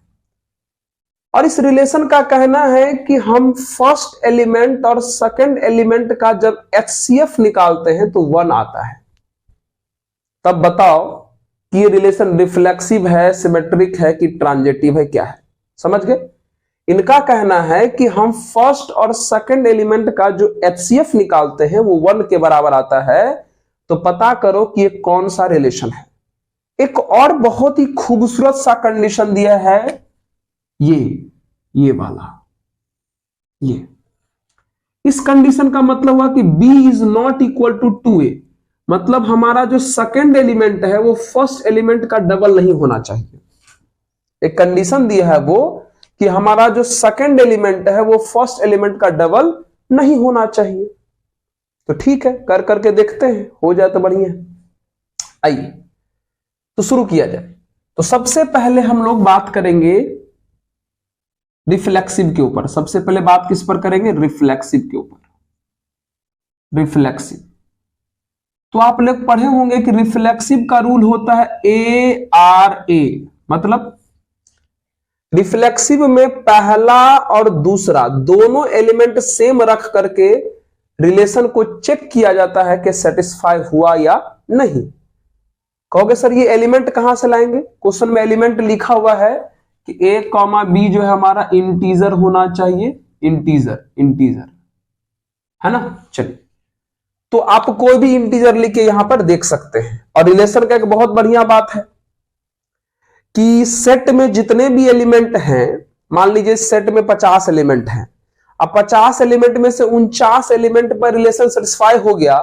और इस रिलेशन का कहना है कि हम फर्स्ट एलिमेंट और सेकंड एलिमेंट का जब HCF निकालते हैं तो 1 आता है। तब बताओ कि ये रिलेशन रिफ्लेक्सिव है, सिमेट्रिक है कि ट्रांजिटिव है, क्या है। समझ गए। इनका कहना है कि हम फर्स्ट और सेकंड एलिमेंट का जो HCF निकालते हैं वो 1 के बराबर आता है। तो पता करो कि ये कौन सा रिलेशन है। एक और बहुत ही खूबसूरत सा कंडीशन दिया है, ये वाला, ये इस कंडीशन का मतलब हुआ कि b is not equal to 2a। मतलब हमारा जो सेकंड एलिमेंट है वो फर्स्ट एलिमेंट का डबल नहीं होना चाहिए। एक कंडीशन दिया है वो कि हमारा जो सेकंड एलिमेंट है वो फर्स्ट एलिमेंट का डबल नहीं होना चाहिए। तो ठीक है, कर करके देखते हैं, हो जाए तो बढ़िया। आइए तो शुरू किया जाए। तो सबसे पहले हम लोग बात करेंगे रिफ्लेक्सिव के ऊपर। सबसे पहले बात किस पर करेंगे, रिफ्लेक्सिव के ऊपर। रिफ्लेक्सिव तो आप लोग पढ़े होंगे कि रिफ्लेक्सिव का रूल होता है ARA। मतलब रिफ्लेक्सिव में पहला और दूसरा दोनों एलिमेंट सेम रख करके रिलेशन को चेक किया जाता है कि सेटिस्फाई हुआ या नहीं। कहोगे सर ये एलिमेंट कहां से लाएंगे, क्वेश्चन में एलिमेंट लिखा हुआ है कि a कॉमा बी जो है हमारा इंटीजर होना चाहिए, इंटीजर है ना। चलिए, तो आप कोई भी इंटीजर लिख के यहां पर देख सकते हैं। और रिलेशन का एक बहुत बढ़िया बात है कि सेट में जितने भी एलिमेंट हैं, मान लीजिए सेट में 50 एलिमेंट हैं, अब 50 एलिमेंट में से 49 एलिमेंट पर रिलेशन सेटिस्फाई हो गया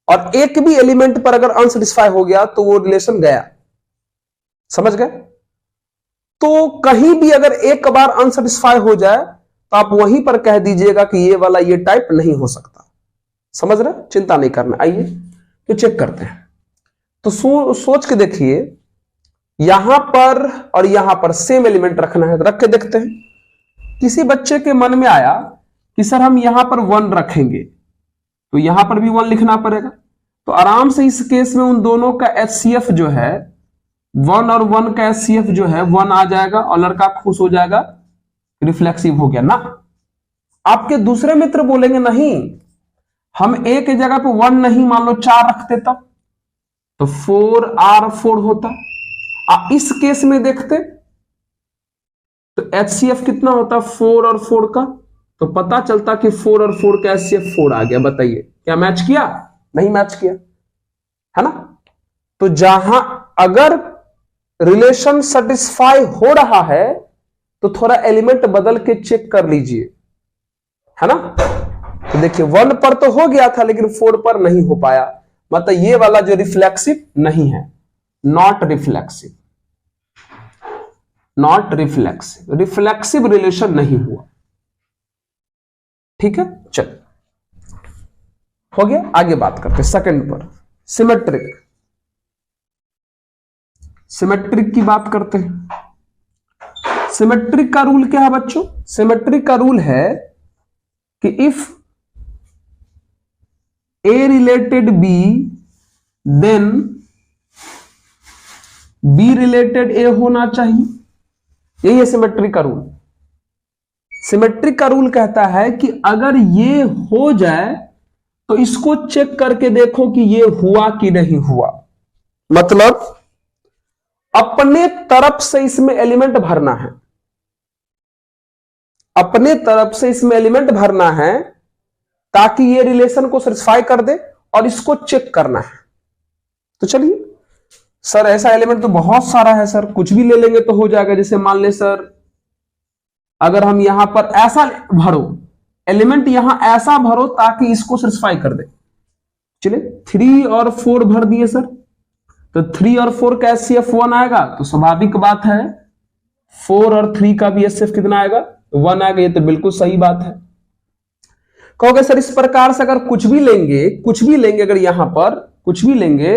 और एक भी एलिमेंट पर अगर अनसेटिस्फाई हो गया तो वो रिलेशन गया। समझ गए? तो कहीं भी अगर एक बार अनसेटिस्फाई हो जाए तो आप वहीं पर कह दीजिएगा कि ये वाला ये टाइप नहीं हो सकता। समझ रहे? चिंता नहीं करना। आइए तो चेक करते हैं। तो सोच के देखिए, यहां पर और यहां पर सेम एलिमेंट रखना है, रख के देखते हैं। किसी बच्चे के मन में आया कि सर हम यहां पर 1 रखेंगे, तो यहां पर भी 1 लिखना पड़ेगा। तो आराम से इस केस में उन दोनों का HCF जो है 1 और 1 का HCF जो है 1 आ जाएगा और लड़का खुश हो जाएगा, रिफ्लेक्सिव हो गया ना। आपके दूसरे मित्र बोलेंगे नहीं, हम एक जगह पे 1 नहीं, मान लो 4 रखते तब तो 4R4 होता। इस केस में देखते तो HCF कितना होता 4 और 4 का, तो पता चलता कि 4 और 4 का HCF 4 आ गया। बताइए क्या मैच किया? नहीं मैच किया, है ना। तो जहां अगर रिलेशन सेटिस्फाई हो रहा है तो थोड़ा एलिमेंट बदल के चेक कर लीजिए, है ना। तो देखिए 1 पर तो हो गया था लेकिन 4 पर नहीं हो पाया, मतलब ये वाला जो रिफ्लेक्सिव नहीं है, नॉट रिफ्लेक्सिव, रिफ्लेक्सिव रिलेशन नहीं हुआ। ठीक है, चल हो गया। आगे बात करते सेकंड पर, सिमेट्रिक की बात करते हैं। सिमेट्रिक का रूल क्या है बच्चों? सिमेट्रिक का रूल है कि if A related B then B related A होना चाहिए। यही है सिमेट्रिक का रूल। सिमेट्रिक का रूल कहता है कि अगर ये हो जाए तो इसको चेक करके देखो कि ये हुआ कि नहीं हुआ। मतलब अपने तरफ से इसमें एलिमेंट भरना है, अपने तरफ से इसमें एलिमेंट भरना है ताकि ये रिलेशन को सेटिस्फाई कर दे और इसको चेक करना है। तो चलिए सर ऐसा एलिमेंट तो बहुत सारा है सर, कुछ भी ले लेंगे तो हो जाएगा। जैसे मान ले सर अगर हम यहां पर ऐसा भरो, एलिमेंट यहां ऐसा भरो ताकि इसको सेटिस्फाई कर दे। चलिए 3 और 4 भर दिए सर, तो 3 और 4 का HCF 1 आएगा, तो स्वाभाविक बात है 4 और 3 का भी HCF कितना आएगा 1 आएगा। ये तो बिल्कुल सही बात है। कहोगे सर इस प्रकार से अगर कुछ भी लेंगे अगर यहां पर कुछ भी लेंगे,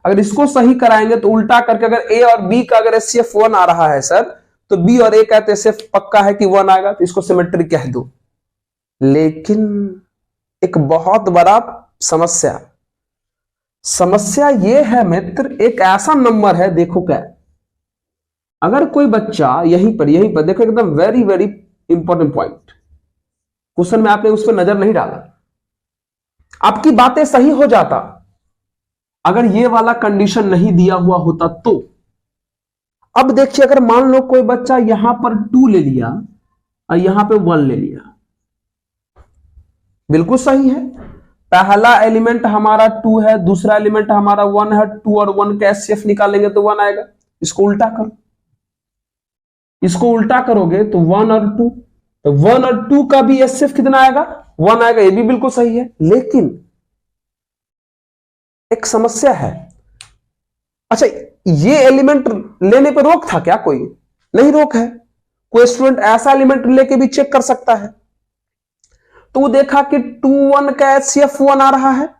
अगर इसको सही कराएंगे तो उल्टा करके अगर A और B का अगर HCF 1 आ रहा है सर, तो B और A का तो HCF पक्का है कि 1 आएगा, तो इसको सिमेट्रिक कह दो। लेकिन एक बहुत बड़ा समस्या ये है मित्र, एक ऐसा नंबर है, देखो क्या, अगर कोई बच्चा यहीं पर देखो एकदम very very important point, question में आपने उस पर नजर नहीं डाला, आपकी बातें सही हो जाता अगर ये वाला कंडीशन नहीं दिया हुआ होता तो। अब देखिए अगर मान लो कोई बच्चा यहां पर 2 ले लिया और यहां पे 1 ले लिया, बिल्कुल सही है। पहला एलिमेंट हमारा 2 है, दूसरा एलिमेंट हमारा 1 है, 2 और 1 का HCF निकालेंगे तो 1 आएगा। इसको उल्टा करो, इसको उल्टा करोगे तो 1 और 2, तो 1 और 2 का भी HCF कितना आएगा 1 आएगा, ये भी बिल्कुल सही है। लेकिन एक समस्या है। अच्छा ये एलिमेंट लेने पर रोक था क्या? कोई नहीं रोक है। कोई स्टूडेंट ऐसा एलिमेंट लेके भी चेक कर सकता है। तो वो देखा कि 2 1 का HCF 1 आ रहा है,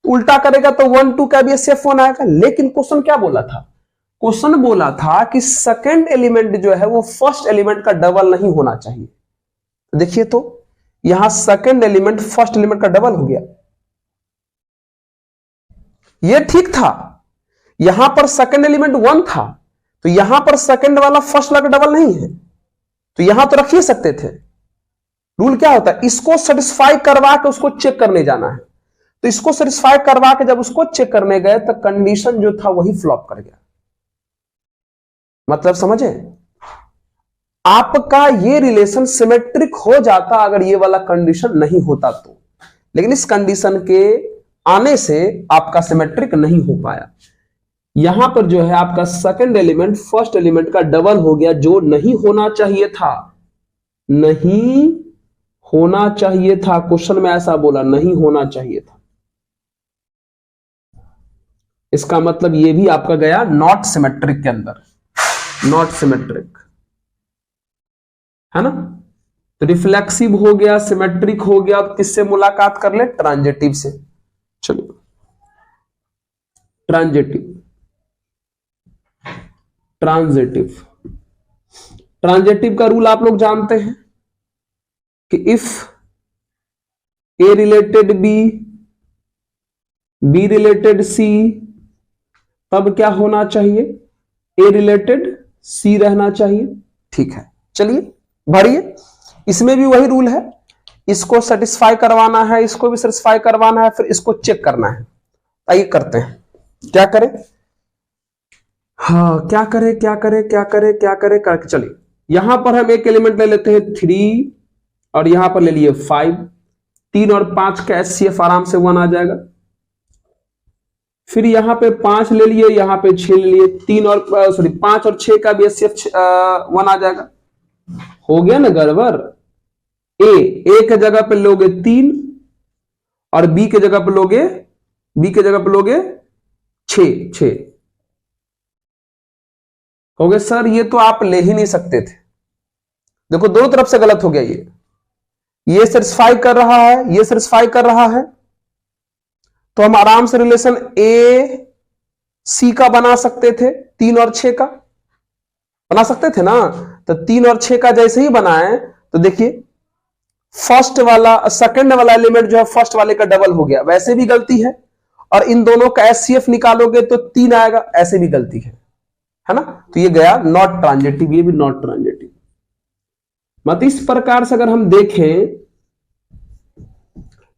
उल्टा करेगा तो 1 2 का भी HCF 1 आएगा। लेकिन क्वेश्चन क्या बोला था? क्वेश्चन बोला था कि सेकंड एलिमेंट जो है वो फर्स्ट एलिमेंट का डबल नहीं होना चाहिए। देखिए तो यहां सेकंड एलिमेंट फर्स्ट एलिमेंट का डबल हो गया, ये ठीक था। यहां पर सेकंड एलिमेंट 1 था, तो यहां पर सेकंड वाला फर्स्ट वाला डबल नहीं है, तो यहां तो रख ही सकते थे। रूल क्या होता है? इसको सेटिस्फाई करवा के उसको चेक करने जाना है। तो इसको सेटिस्फाई करवा के जब उसको चेक करने गए तो कंडीशन जो था वही फ्लॉप कर गया। मतलब समझे? आपका ये रिलेशन सिमेट्रिक हो जाता अगर ये वाला कंडीशन नहीं होता तो, लेकिन इस कंडीशन के आने से आपका सिमेट्रिक नहीं हो पाया। यहां पर जो है आपका सेकंड एलिमेंट फर्स्ट एलिमेंट का डबल हो गया, जो नहीं होना चाहिए था, नहीं होना चाहिए था। क्वेश्चन में ऐसा बोला नहीं होना चाहिए था, इसका मतलब ये भी आपका गया नॉट सिमेट्रिक के अंदर, नॉट सिमेट्रिक है ना। तो रिफ्लेक्सिव हो गया, सिमेट्रिक हो गया। अब किससे मुलाकात कर ले? ट्रांजिटिव से। चलिए ट्रांजिटिव, ट्रांजिटिव, ट्रांजिटिव का रूल आप लोग जानते हैं कि if A related B, B related C, तब क्या होना चाहिए? ए रिलेटेड सी रहना चाहिए। ठीक है, चलिए बढ़िए। इसमें भी वही रूल है, इसको सेटिस्फाई करवाना है, इसको भी सेटिस्फाई करवाना है, फिर इसको चेक करना है। आइए करते हैं, क्या करें? हाँ, क्या करें क्या करें क्या करें क्या करें करके चलिए, यहां पर हम एक एलिमेंट ले लेते हैं 3 और यहां पर ले लिए 5। 3 और 5 का एचसीएफ आराम से 1 आ जाएगा। फिर यहां पे 5 ले लिए, यहां पे 6 ले लिए, 5 और 6 का भी एचसीएफ 1 आ जाएगा। हो गया ना गड़बड़? ए के जगह पे लोगे 3 और बी के जगह पे लोगे 6। कहोगे सर ये तो आप ले ही नहीं सकते थे। देखो दोनों तरफ से गलत हो गया, ये सेटिस्फाई कर रहा है, ये सेटिस्फाई कर रहा है, तो हम आराम से रिलेशन ए सी का बना सकते थे, 3 और 6 का बना सकते थे ना। तो 3 और 6 का जैसे ही बनाए तो देखिए फर्स्ट वाला सेकंड वाला एलिमेंट जो है फर्स्ट वाले का डबल हो गया, वैसे भी गलती है। और इन दोनों का एचसीएफ निकालोगे तो 3 आएगा, ऐसे भी गलती है ना। तो ये गया नॉट ट्रांजिटिव, ये भी नॉट ट्रांजिटिव। मत इस प्रकार से अगर हम देखें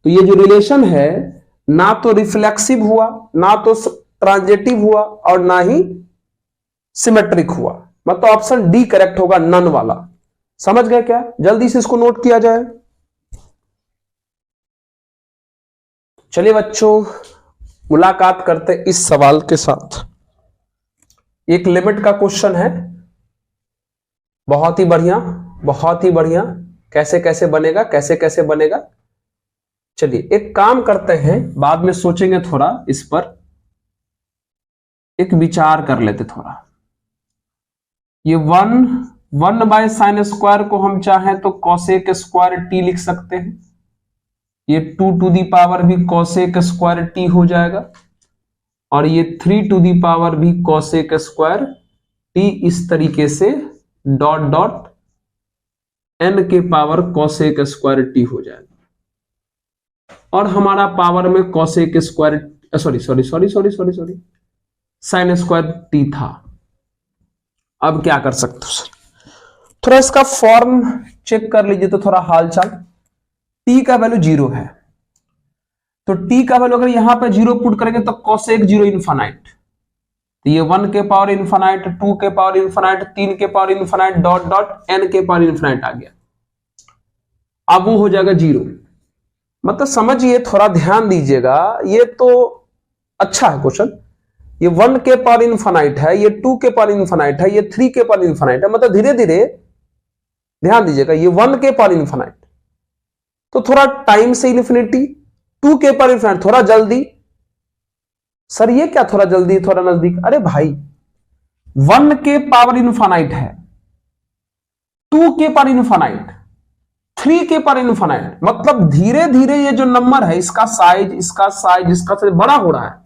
तो ये जो रिलेशन है ना तो रिफ्लेक्सिव हुआ, ना तो ट्रांजिटिव हुआ और ना ही सिमेट्रिक हुआ। मतलब ऑप्शन डी करेक्ट होगा, नन वाला। समझ गए क्या? जल्दी से इसको नोट किया जाए। चलिए बच्चों मुलाकात करते इस सवाल के साथ। एक लिमिट का क्वेश्चन है, बहुत ही बढ़िया, बहुत ही बढ़िया। कैसे कैसे बनेगा, कैसे कैसे बनेगा। चलिए एक काम करते हैं, बाद में सोचेंगे थोड़ा इस पर, एक विचार कर लेते थोड़ा। ये 1 बाय साइन स्क्वायर को हम चाहें तो कॉसेक स्क्वायर टी लिख सकते हैं। ये 2 टू दी पावर भी कॉसेक स्क्वायर टी हो जाएगा और ये 3 टू दी पावर भी कॉसेक स्क्वायर टी, इस तरीके से डॉट डॉट n के पावर कॉसेक स्क्वायर टी हो जाएगा। और हमारा पावर में cosec square sorry sine square T था। अब क्या कर सकते हो सर? थोड़ा इसका फॉर्म चेक कर लीजिए तो थोड़ा हालचाल। टी का वैल्यू 0 है, तो टी का वैल्यू अगर यहां पे 0 पुट करेंगे तो कॉसेक 0 इनफाइनाइट। तो ये 1 के पावर इनफाइनाइट, 2 के पावर इनफाइनाइट, 3 के power infinite, dot dot n के पावर इनफाइनाइट आ गया। अब वो हो जाएगा 0। मतलब समझिए, थोड़ा ध्यान दीजिएगा, ये तो अच्छा है क्वेश्चन। ये 1 के पावर इनफाइनाइट है, ये 2 के पावर इनफाइनाइट है, ये 3 के पावर इनफाइनाइट है। मतलब धीरे धीरे ध्यान दीजिएगा, ये 1 के पावर इनफाइनाइट तो थोड़ा टाइम से इन्फिनिटी, 2 के पावर इनफाइनाइट थोड़ा जल्दी। सर ये क्या थोड़ा जल्दी थोड़ा नजदीक? अरे भाई 1 के पावर इनफाइनाइट है, 2 के पावर इनफाइनाइट, 3 के पावर इनफाइनाइट। मतलब धीरे धीरे ये जो नंबर है इसका साइज बड़ा हो रहा है।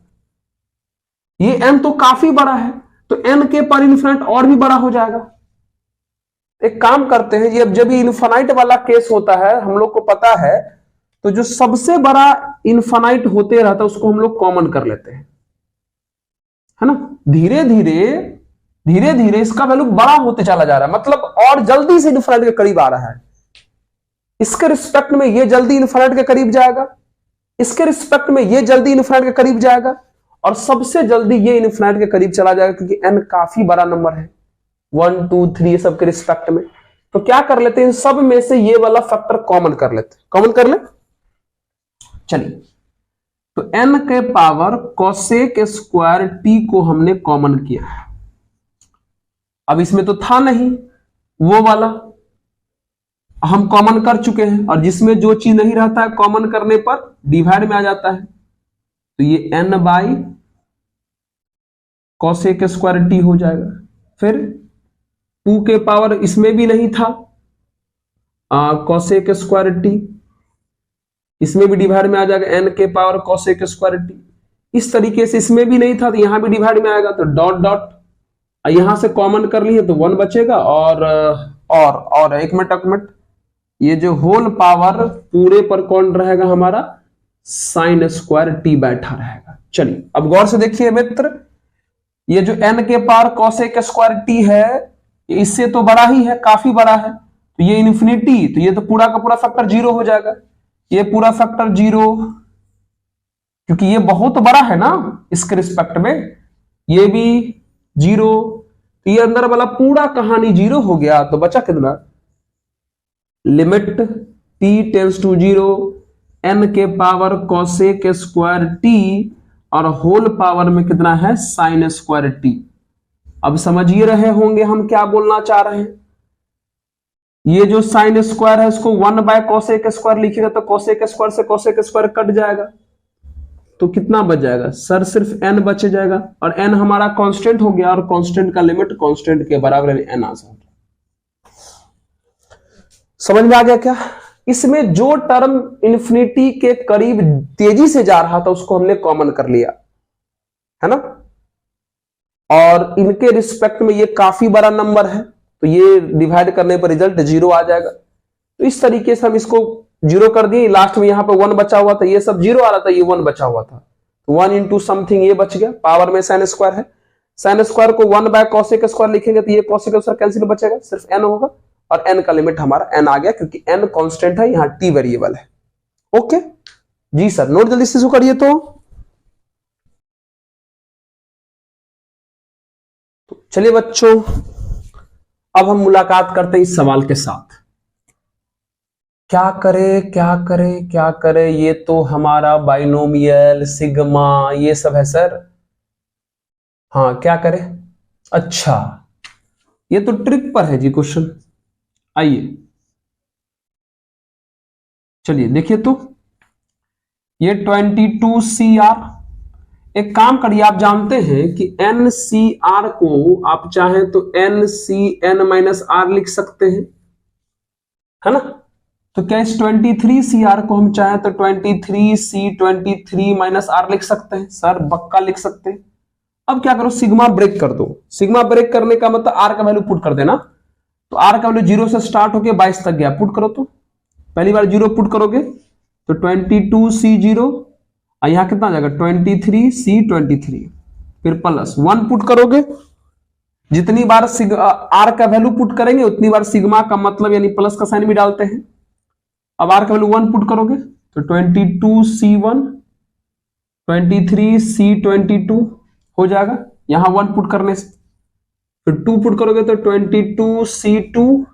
ये n तो काफी बड़ा है, तो n के पावर इनफाइनाइट और भी बड़ा हो जाएगा। एक काम करते हैं, ये जब ये इनफाइनाइट वाला केस होता है, हम लोग को पता है, तो जो सबसे बड़ा इनफाइनाइट होते रहता है उसको हम लोग कॉमन कर लेते हैं, है ना। धीरे धीरे इसका वैल्यू बड़ा होते चला जा रहा है, मतलब और जल्दी से इनफाइनाइट के करीब आ रहा है। इसके रिस्पेक्ट में ये जल्दी इनफाइनाइट के करीब जाएगा, इसके रिस्पेक्ट में ये जल्दी इनफाइनाइट के करीब जाएगा, और सबसे जल्दी ये इनफाइनाइट के करीब चला जाएगा, क्योंकि n काफी बड़ा नंबर है, 1 2 3 सब के रिस्पेक्ट में। तो क्या कर लेते हैं, सब में से ये वाला फैक्टर कॉमन कर लेते हैं, कॉमन कर ले। चलिए, तो n के पावर कोसेक स्क्वायर t को हमने कॉमन किया। अब इसमें तो था नहीं वो वाला, हम कॉमन कर चुके हैं, और जिसमें जो चीज नहीं रहता है कॉमन करने पर डिवाइड में आ जाता है, तो ये n by cosec square t हो जाएगा। फिर 2 के पावर इसमें भी नहीं था कोसेक स्क्वायर t, इसमें भी डिवाइड में आ जाएगा n के पावर कोसेक स्क्वायर t। इस तरीके से इसमें भी नहीं था तो यहां भी डिवाइड में आएगा, तो डॉट डॉट यहां से कॉमन कर लिए तो 1 बचेगा, और एक मिनट, ये जो होल पावर पूरे पर कौन रहेगा हमारा, साइन स्क्वायर t बैठा रहेगा। चलिए अब गौर से देखिए मित्र, ये जो n के पावर कोसेक स्क्वायर t है इससे तो बड़ा ही है, काफी बड़ा है, तो ये इन्फिनिटी, तो ये तो पूरा का पूरा फैक्टर 0 हो जाएगा, ये पूरा फैक्टर 0, क्योंकि ये बहुत बड़ा है ना इसके रिस्पेक्ट में, ये भी 0, तो ये अंदर वाला पूरा कहानी 0 हो गया। तो बचा कितना, limit t tends to 0 n के पावर कोसेक स्क्वायर t और होल पावर में कितना है, साइन स्क्वायर t। अब समझिए रहे होंगे हम क्या बोलना चाह रहे हैं। ये जो साइन स्क्वायर है इसको 1 बाय कोसेक स्क्वायर लिखेगा तो कोसेक स्क्वायर से कोसेक स्क्वायर कट जाएगा, तो कितना बच जाएगा सर, सिर्फ n बच जाएगा, और n हमारा कांस्टेंट हो गया, और कांस्टेंट का लिमिट कांस्टेंट के बराबर n आ जाएगा। समझ में आ गया क्या? इसमें जो टर्म इन्फिनिटी के करीब तेजी से जा रहा था उसको हमने कॉमन कर लिया, है ना, और इनके रिस्पेक्ट में ये काफी बड़ा नंबर है, तो ये डिवाइड करने पर रिजल्ट 0 आ जाएगा। तो इस तरीके से हम इसको 0 कर दिए, लास्ट में यहां पर 1 बचा हुआ था, ये सब 0 आ रहा था, ये 1 बचा हुआ था, 1 इंटू समथिंग ये बच गया, पावर में साइन स्क्वायर है, साइन स्क्वायर को 1 बाय कोसेक स्क्वायर लिखेंगे तो ये कोसेक स्क्वायर कैंसिल बचेगा, सिर्फ n होगा, और n का लिमिट हमारा n आ गया, क्योंकि n कांस्टेंट है, यहां t वेरिएबल है। ओके जी सर, नोट जल्दी से करिए। तो चलिए बच्चों, अब हम मुलाकात करते हैं इस सवाल के साथ। क्या करे, ये तो हमारा बाइनोमियल सिग्मा ये सब है सर। हाँ क्या करे, अच्छा ये तो ट्रिक पर है जी क्वेश्चन। आइए चलिए देखिए, तो ये 22CR, एक काम करिए, आप जानते हैं कि NCR को आप चाहें तो NCN-R लिख सकते हैं, है ना, तो क्या इस 23CR को हम चाहें तो 23C23-R लिख सकते हैं, सर बक्का लिख सकते हैं। अब क्या करो, सिग्मा ब्रेक कर दो, सिग्मा ब्रेक करने का मतलब R का वैल्यू पुट कर देना, तो R का वैल्यू 0 से स्टार्ट होके 22 तक गया, पुट करो, तो पहली बार 0 पुट करोगे तो 22C0, और यहां कितना आ जाएगा 23C23, फिर प्लस 1 पुट करोगे, जितनी बार R का वैल्यू पुट करेंगे उतनी बार सिग्मा का मतलब यानी प्लस का साइन भी डालते हैं। अब R का वैल्यू 1 पुट करोगे तो 22C1 23C22 हो जाएगा, यहां 1 पुट करने से, फिर 2 पुट करोगे तो 22C2,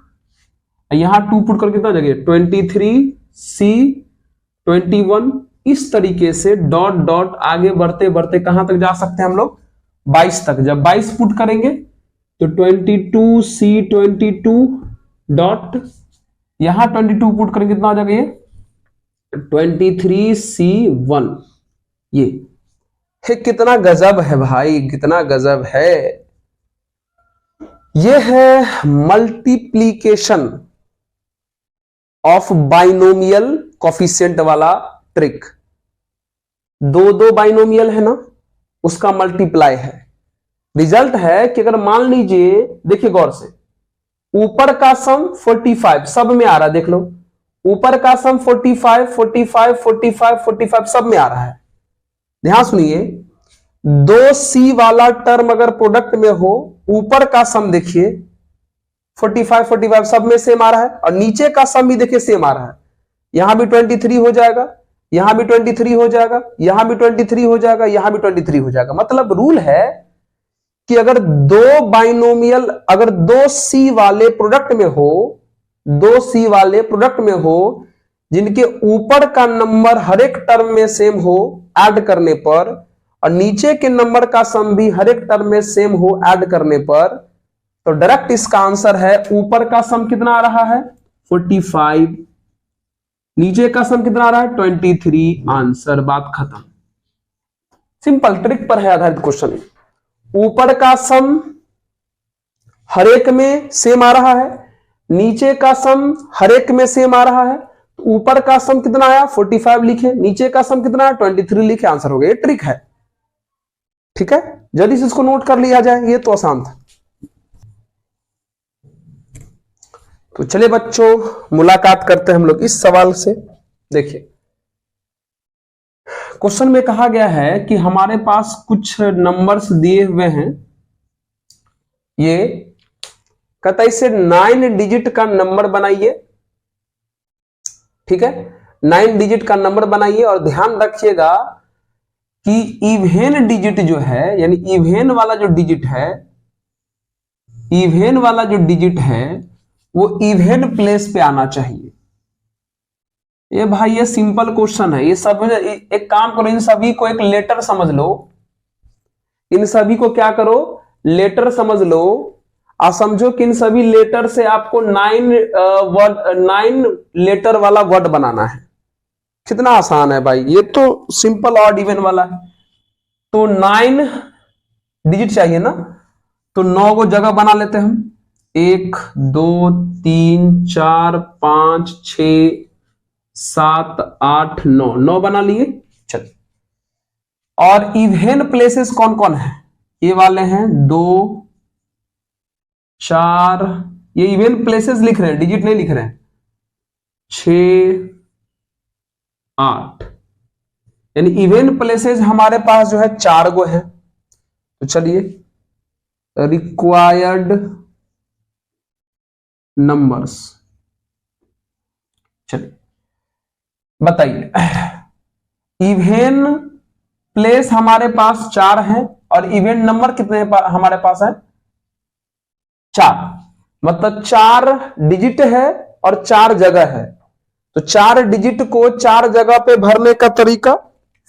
यहां 2 पुट करके कितना हो जाएगा 23C21। इस तरीके से डॉट डॉट आगे बढ़ते बढ़ते कहां तक जा सकते हैं हम लोग, 22 तक। जब 22 पुट करेंगे तो 22C22 डॉट, यहां 22 पुट करेंगे कितना हो जाएगा ये 23C1। ये कितना गजब है भाई, कितना गजब है। ये है मल्टीप्लीकेशन ऑफ बाइनोमियल कोफिशिएंट वाला ट्रिक। दो बाइनोमियल है ना, उसका मल्टीप्लाई है। रिजल्ट है कि अगर मान लीजिए, देखिए गौर से, ऊपर का सम 45 सब में आ रहा है, देख लो ऊपर का सम 45 45 45 45 सब में आ रहा है। ध्यान सुनिए, 2C वाला टर्म अगर प्रोडक्ट में हो, ऊपर का सम देखिए 45 45 सब में सेम आ रहा है, और नीचे का सम भी देखिए सेम आ रहा है। यहां भी 23 हो जाएगा, यहां भी 23 हो जाएगा, यहां भी 23 हो जाएगा, यहां भी 23 हो जाएगा। मतलब रूल है कि अगर दो बाइनोमियल अगर 2C वाले प्रोडक्ट में हो दो सी वाले प्रोडक्ट में हो जिनके ऊपर का नंबर हर एक टर्म में सेम हो ऐड करने पर, और नीचे के नंबर का सम भी हर एक टर्म में सेम हो ऐड करने पर, तो डायरेक्ट इसका आंसर है ऊपर का सम कितना आ रहा है 45, नीचे का सम कितना आ रहा है 23। आंसर, बात खत्म। सिंपल ट्रिक पर है आधारित क्वेश्चन। ऊपर का सम हर एक में सेम आ रहा है, नीचे का सम हर एक में सेम आ रहा है, तो ऊपर का सम कितना आया 45 लिखे, नीचे का सम कितना आया 23 लिखे, आंसर हो गया। ये ट्रिक है, ठीक है, जल्दी से इसको नोट कर लिया जाए, ये तो आसान था। तो चलिए बच्चों मुलाकात करते हैं हम लोग इस सवाल से। देखिए क्वेश्चन में कहा गया है कि हमारे पास कुछ नंबर्स दिए हुए हैं, ये कहता है इसे 9 डिजिट का नंबर बनाइए, ठीक है, 9 डिजिट का नंबर बनाइए, और ध्यान रखिएगा कि इवेन डिजिट जो है, यानी इवेन वाला जो डिजिट है, इवेन वाला जो डिजिट है वो इवेन प्लेस पे आना चाहिए। ये भाई ये सिंपल क्वेश्चन है, ये सब एक काम करो, इन सभी को एक लेटर समझ लो, इन सभी को क्या करो लेटर समझ लो, आप समझो कि इन सभी लेटर से आपको 9 लेटर वाला वर्ड बनाना है। कितना आसान है भाई, ये तो सिंपल ऑड इवन वाला है। तो 9 डिजिट चाहिए ना, तो 9 को जगह बना लेते हैं हम, 1 2 3 4 5 6 7 8 9, 9 बना लिए। चलिए, और इवेन प्लेसेस कौन कौन है, ये वाले हैं 2 4, ये इवेन प्लेसेस लिख रहे हैं, डिजिट नहीं लिख रहे हैं, 6 8, यानी इवेन प्लेसेस हमारे पास जो है 4 गो है। तो चलिए रिक्वायर्ड नंबर्स, चलिए बताइए, इवेन प्लेस हमारे पास 4 है और इवेन नंबर कितने हमारे पास है 4, मतलब 4 डिजिट है और 4 जगह है। तो 4 डिजिट को 4 जगह पे भरने का तरीका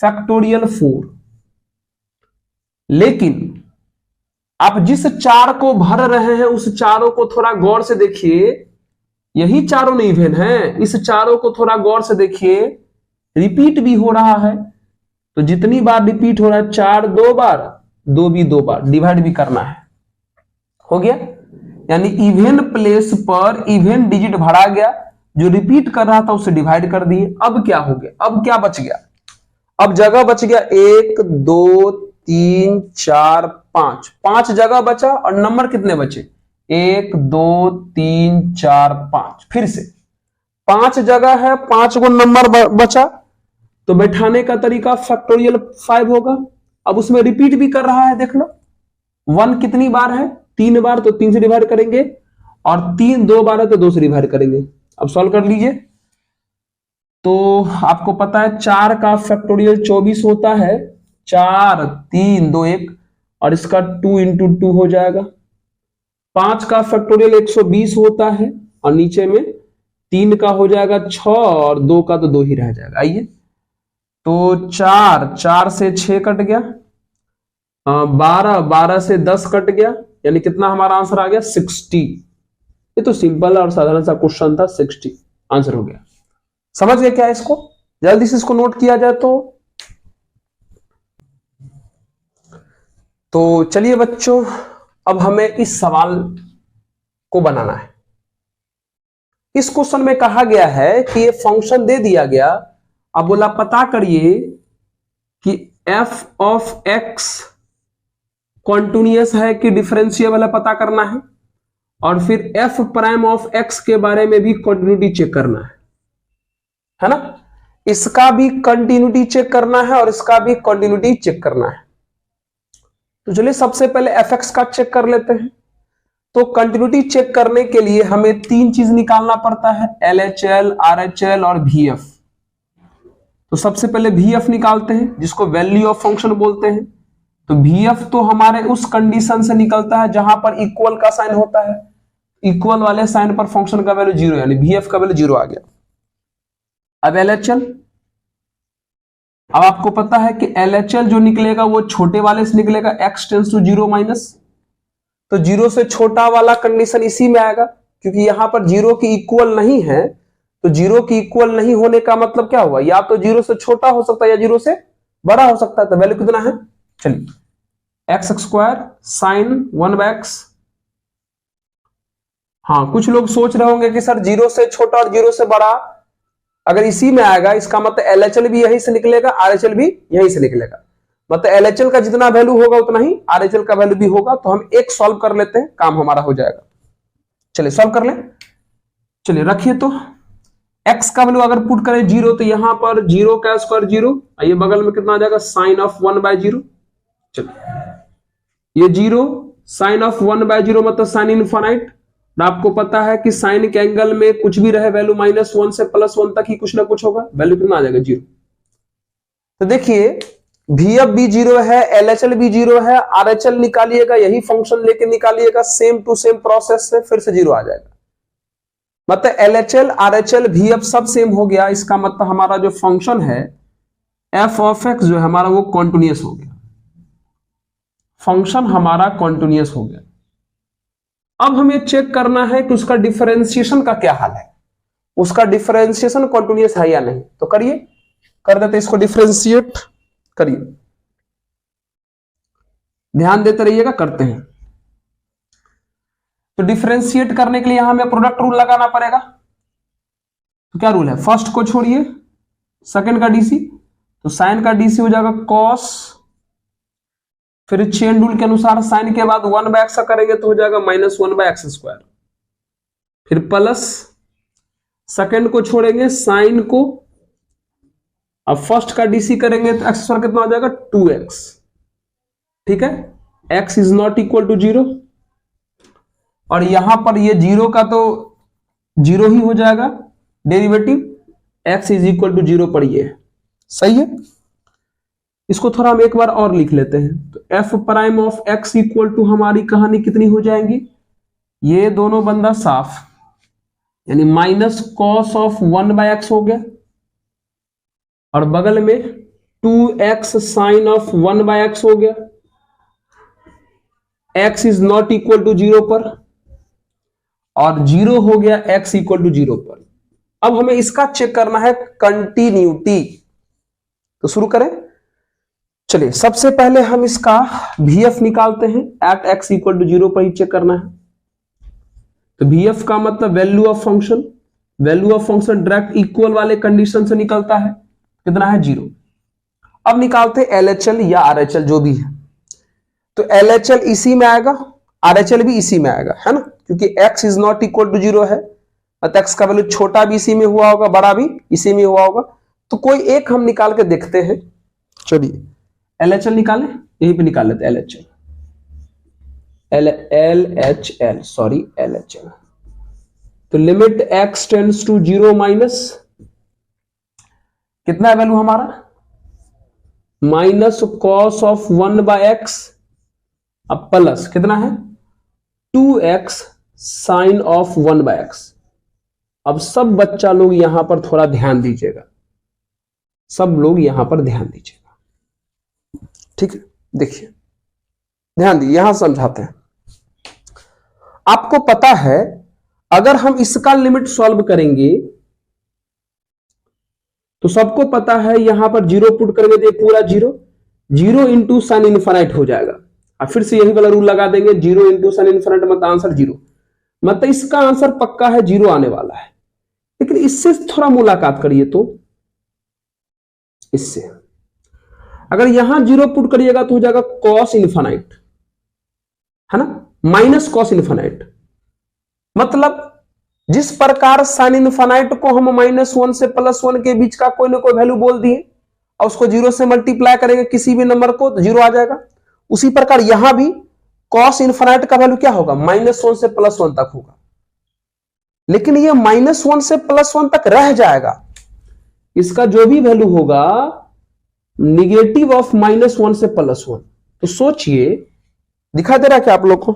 फैक्टोरियल 4। लेकिन आप जिस 4 को भर रहे हैं उस चारों को थोड़ा गौर से देखिए, यही चारों नहीं इवेन है, इस चारों को थोड़ा गौर से देखिए, रिपीट भी हो रहा है। तो जितनी बार रिपीट हो रहा है, 4 2 बार, 2 भी 2 बार, डिवाइड भी करना है, हो गया। यानी इवेन प्लेस पर इवेन डिजिट भरा गया, जो रिपीट कर रहा था उसे डिवाइड कर दिए। अब क्या हो गया, अब क्या बच गया, अब जगह बच गया 1 2 3 4 5, 5 जगह बचा, और नंबर कितने बचे 1 2 3 4 5, फिर से 5 जगह है, 5 को नंबर बचा, तो बैठाने का तरीका फैक्टोरियल 5 होगा। अब उसमें रिपीट भी कर रहा है, देख लो 1 कितनी बार है 3 बार, तो 3 से डिवाइड करेंगे, और 3 2 बार है तो 2 से डिवाइड करेंगे। अब सॉल्व कर लीजिए। तो आपको पता है 4 का फैक्टोरियल 24 होता है, 4 3 2 1, और इसका 2 इंटू 2 हो जाएगा। 5 का फैक्टोरियल 120 होता है, और नीचे में 3 का हो जाएगा 6, और 2 का तो 2 ही रह जाएगा। आइए, तो 4 से 6 कट गया, 12 से 10 कट गया, यानी कितना हमारा आंसर आ गया 60। ये तो सिंपल और साधारण सा क्वेश्चन था, 60 आंसर हो गया। समझ गए क्या इसको, जल्दी से इसको नोट किया जाए तो चलिए बच्चों, अब हमें इस सवाल को बनाना है। इस क्वेश्चन में कहा गया है कि ये फंक्शन दे दिया गया, अब बोला पता करिए कि f ऑफ x कॉन्टिन्यूअस है कि डिफरेंशिएबल है, पता करना है, और फिर f प्राइम ऑफ x के बारे में भी कंटिन्यूटी चेक करना है ना, इसका भी कंटिन्यूटी चेक करना है और इसका भी कंटिन्यूटी चेक करना है। तो चलिए सबसे पहले fx का चेक कर लेते हैं। तो कंटिन्यूटी चेक करने के लिए हमें 3 चीज निकालना पड़ता है, LHL, RHL और VF। तो सबसे पहले VF निकालते हैं, जिसको वैल्यू ऑफ फंक्शन बोलते हैं। तो VF तो हमारे उस कंडीशन से निकलता है जहां पर इक्वल का साइन होता है। इक्वल वाले साइन पर फंक्शन का वैल्यू 0 यानी VF का वैल्यू 0 आ गया। अब LHL, अब आपको पता है कि LHL जो निकलेगा वो छोटे वाले से निकलेगा, x टेंस टू 0 माइनस, तो 0 से छोटा वाला कंडीशन इसी में आएगा, क्योंकि यहां पर 0 की इक्वल नहीं है, तो 0 की इक्वल नहीं होने का मतलब क्या हुआ, या तो 0 से छोटा हो सकता है या 0 से बड़ा हो सकता है। तो वैल्यू कितना है, चलिए एक्स स्क्वायर साइन 1/x। हाँ, कुछ लोग सोच रहे होंगे कि सर 0 से छोटा और 0 से बड़ा अगर इसी में आएगा, इसका मतलब LHL भी यहीं से निकलेगा, RHL भी यहीं से निकलेगा, मतलब LHL का जितना वैल्यू होगा उतना ही RHL का वैल्यू भी होगा। तो हम एक सॉल्व कर लेते हैं, काम हमारा हो जाएगा। चलिए सॉल्व कर ले, चलिए रखिए। तो x का वैल्यू अगर पुट करें 0, तो यहां पर 0 का स्क्वायर 0, ये बगल में कितना आ जाएगा साइन ऑफ 1/0। चलिए ये 0 साइन ऑफ 1/0 मतलब साइन इनफाइनाइट। आपको पता है कि साइन के एंगल में कुछ भी रहे वैल्यू -1 से +1 तक ही कुछ ना कुछ होगा, वैल्यू कितना आ जाएगा 0। तो देखिए VF भी 0 है, LHL भी 0 है, RHL निकालिएगा, यही फंक्शन लेके निकालिएगा, सेम टू सेम प्रोसेस से फिर से 0 आ जाएगा। मतलब LHL RHL VF सब सेम हो गया। इसका मतलब हमारा जो फंक्शन है f ऑफ x जो है हमारा वो कॉन्टिन्यूअस हो गया, फंक्शन हमारा कॉन्टिन्यूअस हो गया। अब हमें चेक करना है कि उसका डिफरेंशिएशन का क्या हाल है, उसका डिफरेंशिएशन कॉन्टिन्यूअस है या नहीं। तो करिए, कर देते इसको डिफरेंशिएट करिए, ध्यान देते रहिएगा, करते हैं। तो डिफरेंशिएट करने के लिए यहां हमें प्रोडक्ट रूल लगाना पड़ेगा। तो क्या रूल है, फर्स्ट को छोड़िए, सेकंड का डीसी, तो साइन का डीसी हो जाएगा कॉस, फिर चेन रूल के अनुसार साइन के बाद 1/x का करेंगे तो हो जाएगा -1/x², फिर प्लस सेकंड को छोड़ेंगे साइन को, अब फर्स्ट का डीसी करेंगे तो x² कितना हो जाएगा 2x। ठीक है, x is not equal to 0, और यहां पर ये 0 का तो 0 ही हो जाएगा derivative, x is equal to 0 पर ये सही है। इसको थोड़ा हम एक बार और लिख लेते हैं। तो f prime of x equal to हमारी कहानी कितनी हो जाएंगी, ये दोनों बंदा साफ, यानी माइनस कॉस ऑफ 1/x हो गया, और बगल में 2x साइन ऑफ 1/x हो गया, x is not equal to 0 पर, और 0 हो गया x इक्वल टू 0 पर। अब हमें इसका चेक करना है कंटिन्यूटी, तो शुरू करें। चलिए सबसे पहले हम इसका VF निकालते हैं, एट x इक्वल टू 0 पर ही चेक करना है। तो VF का मतलब value of function, value of function direct equal वाले कंडीशन से निकलता है, कितना है 0। अब निकालते हैं LHL या RHL जो भी है। तो LHL इसी में आएगा, RHL भी इसी में आएगा, है ना, क्योंकि x is not equal to 0 है, मतलब x का वैल्यू छोटा भी इसी में हुआ होगा, बड़ा भी इसी में हुआ होगा। तो कोई एक हम निकाल के देखते हैं। चलिए LHL निकालें, यहीं पे निकाल लेते हैं LHL। तो limit x tends to 0 minus कितना है वैल्यू हमारा, माइनस कॉस ऑफ 1/x, अब प्लस कितना है 2x साइन ऑफ 1/x। अब सब बच्चा लोग यहां पर थोड़ा ध्यान दीजिएगा, सब लोग यहां पर ध्यान दीजिएगा, ठीक है। देखिए ध्यान दीजिए, यहां समझाते हैं। आपको पता है अगर हम इसका लिमिट सॉल्व करेंगे तो सबको पता है यहां पर 0 पुट करेंगे तो ये पूरा 0 इंटू साइन इनफाइनाइट हो जाएगा। अब फिर से यही वाला रूल लगा देंगे, 0 इंटू साइन इनफाइनाइट मतलब आंसर 0, मतलब इसका आंसर पक्का है 0 आने वाला है। लेकिन इससे थोड़ा मुलाकात करिए, तो इससे अगर यहां 0 पुट करिएगा तो हो जाएगा कॉस इनफाइनाइट, है ना, माइनस कॉस इनफाइनाइट। मतलब जिस प्रकार साइन इनफाइनाइट को हम -1 से +1 के बीच का कोई ना कोई वैल्यू बोल दिए और उसको 0 से मल्टीप्लाई करेंगे किसी भी नंबर को तो 0 आ जाएगा, उसी प्रकार यहां भी कॉस इनफाइनाइट का वैल्यू क्या होगा, -1 से +1 तक होगा। लेकिन ये -1 से +1 तक रह जाएगा, इसका जो भी वैल्यू होगा निगेटिव ऑफ -1 से +1। तो सोचिए, दिखा दे रहा है क्या आप लोग को,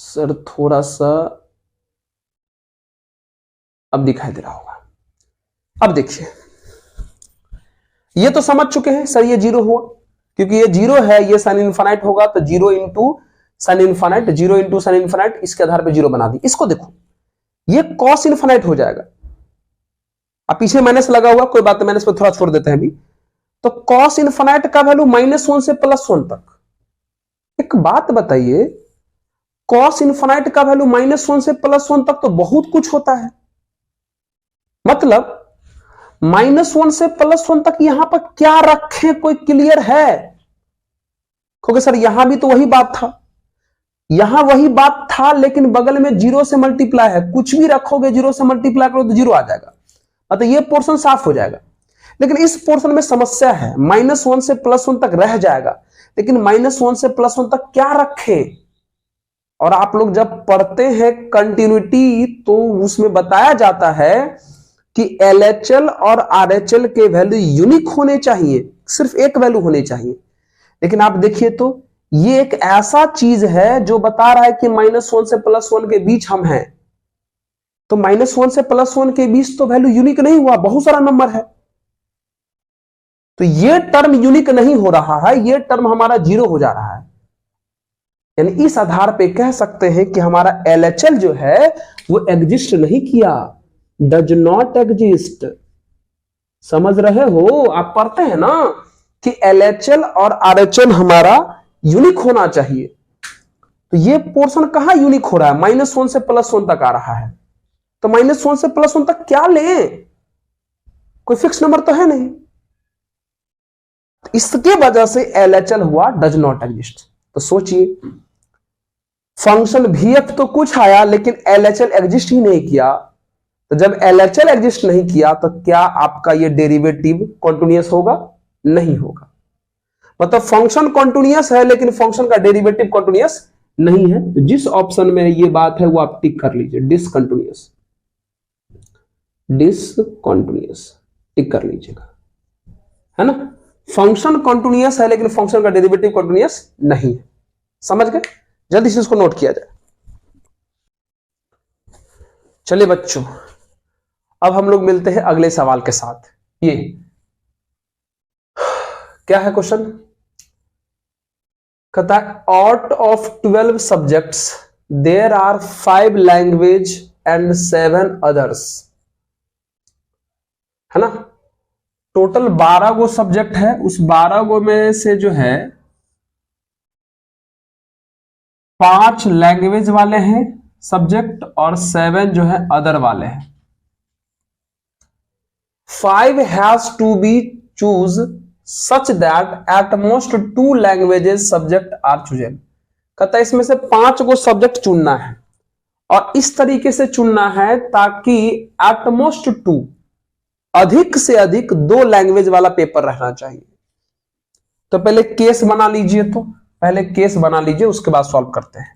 सर थोड़ा सा अब दिखाई दे रहा होगा। अब देखिए, ये तो समझ चुके हैं सर, ये जीरो हुआ क्योंकि ये जीरो है, ये साइन इनफाइनाइट होगा तो zero into sine infinite, zero into sine infinite, इसके आधार पे जीरो बना दी। इसको देखो, ये कॉस इनफाइनाइट हो जाएगा। अब पीछे माइनस लगा हुआ, कोई बात नहीं, माइनस पे थोड़ा छोड़ देते हैं अभी। तो कॉस इनफाइनाइट का वैल्यू -1 से +1 तक। एक बात बताइए, कॉस इनफाइनाइट का वैल्यू -1 से +1 तक तो बहुत कुछ होता है। मतलब -1 से +1 तक यहां पर क्या रखें, कोई क्लियर है? क्योंकि सर यहां भी तो वही बात था, यहां वही बात था, लेकिन बगल में जीरो से मल्टीप्लाई है। कुछ भी रखोगे जीरो से मल्टीप्लाई करो तो जीरो आ जाएगा, मतलब ये पोर्शन साफ हो जाएगा। लेकिन इस पोर्शन में समस्या है, -1 से +1 तक रह जाएगा, लेकिन -1 से +1 तक क्या रखें? और आप लोग जब पढ़ते हैं कंटिन्यूटी तो उसमें बताया जाता है कि LHL और RHL के वैल्यू यूनिक होने चाहिए, सिर्फ एक वैल्यू होने चाहिए। लेकिन आप देखिए तो ये एक ऐसा चीज है जो बता रहा है कि -1 से +1 के बीच हम हैं, तो -1 से +1 के बीच तो वैल्यू यूनिक नहीं हुआ, बहुत सारा नंबर है। तो ये टर्म यूनिक नहीं हो रहा है, ये टर्म हमारा जीरो हो जा रहा है। यानी इस आधार पे कह सकते हैं कि हमारा LHL जो है वो एग्जिस्ट नहीं किया, डज नॉट एग्जिस्ट। समझ रहे हो? आप पढ़ते हैं ना कि LHL और RHL हमारा यूनिक होना चाहिए, तो ये पोर्शन कहां यूनिक हो रहा है? -1 से +1 तक आ रहा है, तो -1 से +1 तक क्या लें? कोई फिक्स नंबर तो है नहीं। इसके वजह से LHL हुआ डज नॉट एग्जिस्ट। तो सोचिए, फंक्शन VF तो कुछ आया लेकिन LHL एग्जिस्ट ही नहीं किया। तो जब LHL एग्जिस्ट नहीं किया तो क्या आपका ये डेरिवेटिव कॉन्टिन्यूअस होगा? नहीं होगा। मतलब फंक्शन कॉन्टिन्यूअस है लेकिन फंक्शन का डेरिवेटिव कॉन्टिन्यूअस नहीं है। तो जिस ऑप्शन में ये बात है वो आप टिक कर लीजिए, डिसकंटिन्यूअस, डिसकंटिन्यूअस टिक कर लीजिएगा, है ना। फंक्शन कॉन्टिन्यूअस है लेकिन फंक्शन का डेरिवेटिव कॉन्टिन्यूअस नहीं है। समझ गए? जल्दी से इसको नोट किया जाए। चलिए बच्चों, अब हम लोग मिलते हैं अगले सवाल के साथ। ये क्या है क्वेश्चन? कहता है out of 12 subjects there are 5 language and 7 others, है ना। टोटल 12 गो सब्जेक्ट है, उस 12 गो में से जो है 5 लैंग्वेज वाले हैं सब्जेक्ट और 7 जो है अदर वाले हैं। 5 has to be choose such that at most 2 languages subject are chosen। कहता है इसमें से 5 को सब्जेक्ट चुनना है और इस तरीके से चुनना है ताकि at most 2, अधिक से अधिक 2 लैंग्वेज वाला पेपर रहना चाहिए। तो पहले केस बना लीजिए, तो पहले केस बना लीजिए, उसके बाद सॉल्व करते हैं।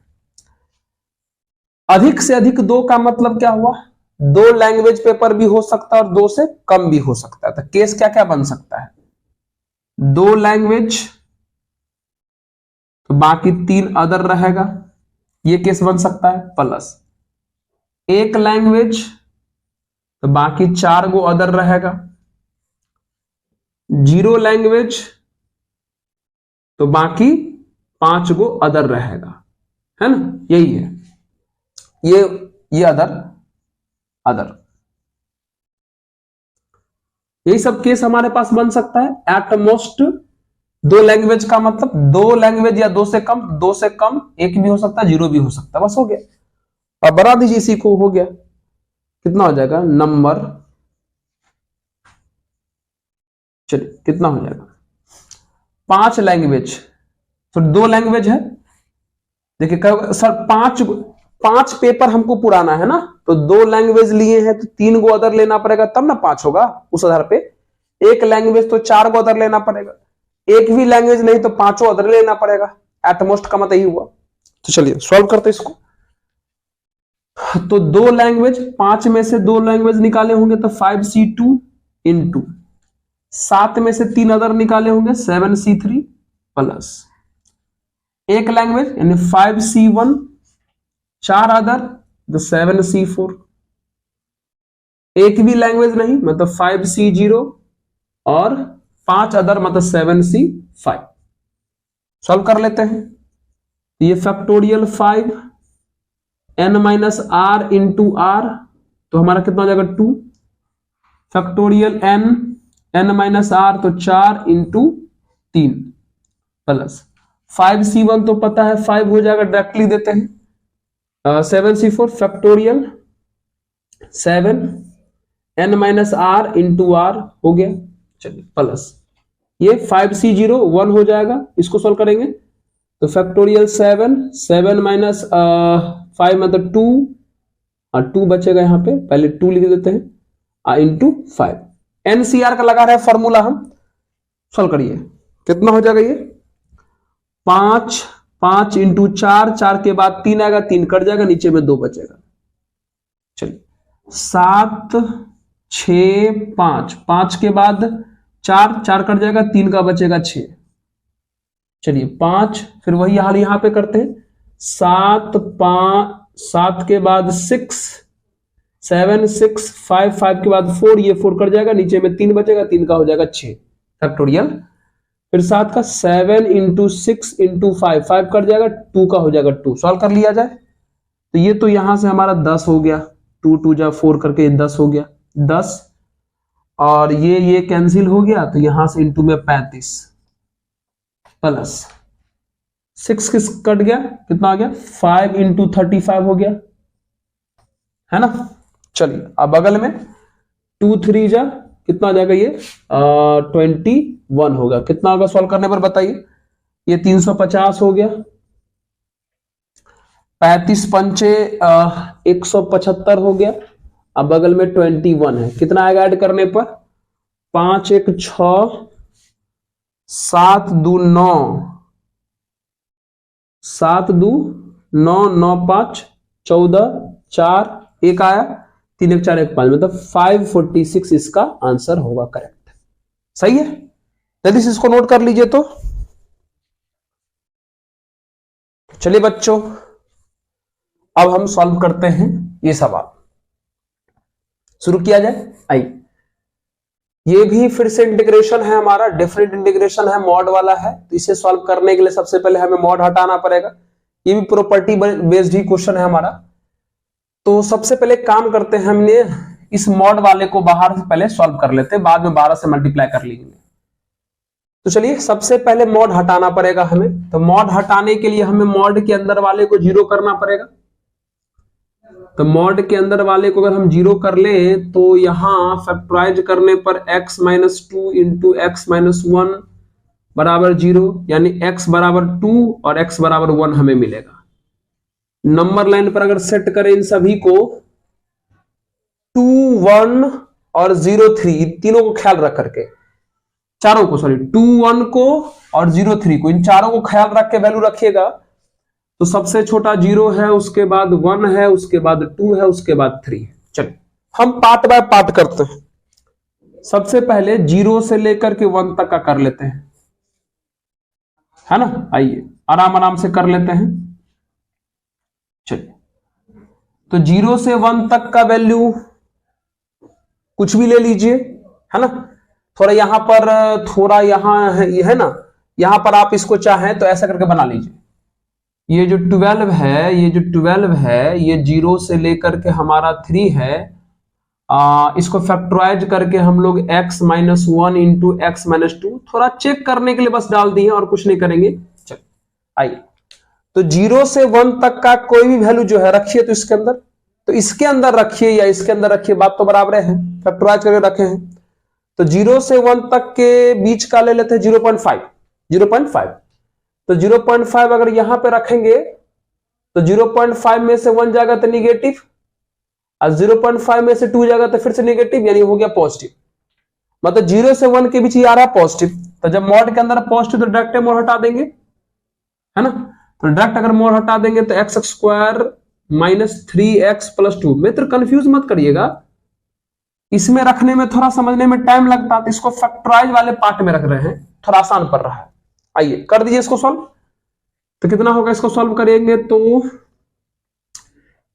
अधिक से अधिक 2 का मतलब क्या हुआ? 2 लैंग्वेज पेपर भी हो सकता है और 2 से कम भी हो सकता है। तो केस क्या क्या बन सकता है? 2 लैंग्वेज, तो बाकी 3 अदर रहेगा, ये केस बन सकता है, प्लस 1 लैंग्वेज, तो बाकी 4 गो अदर रहेगा, 0 लैंग्वेज, तो बाकी 5 गो अदर रहेगा, है ना। यही है, ये अदर यही सब केस हमारे पास बन सकता है। एट मोस्ट 2 लैंग्वेज का मतलब 2 लैंग्वेज या 2 से कम, 2 से कम 1 भी हो सकता है, 0 भी हो सकता है, बस हो गया। अब बढ़ा दीजिए इसी को, हो गया। कितना हो जाएगा नंबर? चलिए कितना हो जाएगा? 5 लैंग्वेज, तो 2 लैंग्वेज है। देखिए सर 5 पेपर हमको पुराना है ना, तो 2 लैंग्वेज लिए हैं तो 3 गो अदर लेना पड़ेगा तब ना 5 होगा। उस आधार पे 1 लैंग्वेज तो 4 गो अदर लेना पड़ेगा, 1 भी लैंग्वेज नहीं तो 5 अदर लेना पड़ेगा। एटमोस्ट का मतलब यही हुआ। तो चलिए सॉल्व करते इसको। तो 2 लैंग्वेज, 5 में से 2 लैंग्वेज निकाले होंगे तो 5C2 इंटू 7 में से 3 अदर निकाले होंगे 7C3 प्लस 1 लैंग्वेज यानी 5C1 4 अदर तो 7C4, एक भी लैंग्वेज नहीं मतलब 5C0 और 5 अदर मतलब 7C5। सॉल्व कर लेते हैं। ये factorial 5 n minus r into r, तो हमारा कितना हो जाएगा 2 फैक्टोरियल n माइनस आर तो 4 इंटू 3 प्लस 5C1 तो पता है 5 हो जाएगा, डायरेक्टली देते हैं 7C4 factorial 7 n minus r into r हो गया। चलिए प्लस ये 5C0 1 हो जाएगा, इसको सॉल्व करेंगे तो फैक्टोरियल 7 माइनस 5 मतलब 2 और 2 बचेगा, यहाँ पे पहले 2 लिख देते हैं इंटू 5। एनसीआर का लगा रहा है फॉर्मूला, हम सॉल्व करिए कितना हो जाएगा ये 5 इंटू 4 के बाद 3 आएगा, 3 कट जाएगा, नीचे में 2 बचेगा। चलिए 7 6 5 के बाद 4 कट जाएगा, 3 का बचेगा 6। चलिए 5 फिर वही हाल यहां पे करते हैं 7 के बाद 6 7 6 5 के बाद 4, ये 4 कट जाएगा, नीचे में 3 बचेगा, 3 का हो जाएगा 6 फैक्टोरियल। फिर 7 का 7 इंटू 6 इंटू 5 कट जाएगा, 2 का हो जाएगा 2। सॉल्व कर लिया जाए तो ये तो यहां से हमारा 10 हो गया, 2 2 जा 4 करके 10 हो गया 10, और ये कैंसिल हो गया तो यहां से इंटू में 35 प्लस 6 किस कट गया, कितना आ गया 5 इंटू 35 हो गया, है ना। चलिए अब बगल में 2 3 जा कितना आ जाएगा, ये 21 होगा। कितना होगा सॉल्व करने पर बताइए, ये 350 हो गया, 35 पंचे 175 हो गया। अब बगल में 21 है, कितना आएगा ऐड करने पर 5 1 6 7 2 9 7 2 9 9 5 14 4 1 आया, 3 1 4 1 5 मतलब 546 इसका आंसर होगा करेक्ट। सही है, जल्दी से इसको नोट कर लीजिए। तो चलिए बच्चों अब हम सॉल्व करते हैं ये सवाल, शुरू किया जाए। आइए, ये भी फिर से इंटीग्रेशन है हमारा, डिफरेंट इंटीग्रेशन है, मॉड वाला है, तो इसे सॉल्व करने के लिए सबसे पहले हमें मॉड हटाना पड़ेगा। ये भी प्रॉपर्टी बेस्ड ही क्वेश्चन है हमारा। तो सबसे पहले काम करते हैं, हमने इस मॉड वाले को बाहर से पहले सॉल्व कर लेते हैं, बाद में 12 से मल्टीप्लाई कर लेंगे। तो चलिए सबसे पहले मॉड हटाना पड़ेगा हमें। तो मॉड हटाने के लिए हमें मॉड के अंदर वाले को 0 करना पड़ेगा। तो मॉड के अंदर वाले को अगर हम 0 कर ले तो यहां फैक्टराइज करने पर x minus 2 into x minus 1 बराबर 0, यानी x बराबर 2 और x बराबर 1 हमें मिलेगा। नंबर लाइन पर अगर सेट करें इन सभी को 2 1 और 0 3, तीनों को ख्याल रख करके, चारों को, सॉरी 2 1 को और 0 3 को, इन चारों को ख्याल रख के वैल्यू रखिएगा। तो सबसे छोटा 0 है, उसके बाद 1 है, उसके बाद 2 है, उसके बाद 3 है। चलिए हम पार्ट बाय पार्ट करते हैं। सबसे पहले 0 से लेकर के 1 तक का कर लेते हैं, है ना। आइए आराम आराम से कर लेते हैं। चलिए तो 0 से 1 तक का वैल्यू कुछ भी ले लीजिए, है ना। थोड़ा यहां पर, थोड़ा यहां है ना, यहां पर आप इसको चाहें तो ऐसा करके बना लीजिए। ये जो 12 है, ये जो 12 है, ये 0 से लेकर के हमारा 3 है, इसको फैक्टराइज करके हम लोग x minus 1 into x minus 2 थोड़ा चेक करने के लिए बस डाल दिए और कुछ नहीं करेंगे। चलिए आइए, तो 0 से 1 तक का कोई भी वैल्यू जो है रखिए, तो इसके अंदर, तो इसके अंदर रखिए या इसके अंदर रखिए, बात तो बराबर है, फैक्टराइज करके रखे हैं। तो 0 से 1 तक के बीच का ले लेते हैं 0.5। तो 0.5 अगर यहां पे रखेंगे तो 0.5 में से 1 जाएगा तो निगेटिव, और 0.5 में से 2 जाएगा तो फिर से निगेटिव, यानी हो गया पॉजिटिव। मतलब 0 से 1 के बीच ही आ रहा है पॉजिटिव। तो जब मॉड के अंदर पॉजिटिव तो डायरेक्ट मॉड हटा देंगे, है ना। तो डायरेक्ट अगर मॉड हटा देंगे तो x square minus 3x plus 2। मित्र कंफ्यूज मत करिएगा, इसमें रखने में थोड़ा समझने में टाइम लगता है, तो इसको फैक्टराइज वाले पार्ट में रख रहे हैं, थोड़ा आसान पड़ रहा है। आइए कर दीजिए इसको सॉल्व। तो कितना होगा, इसको सॉल्व करेंगे तो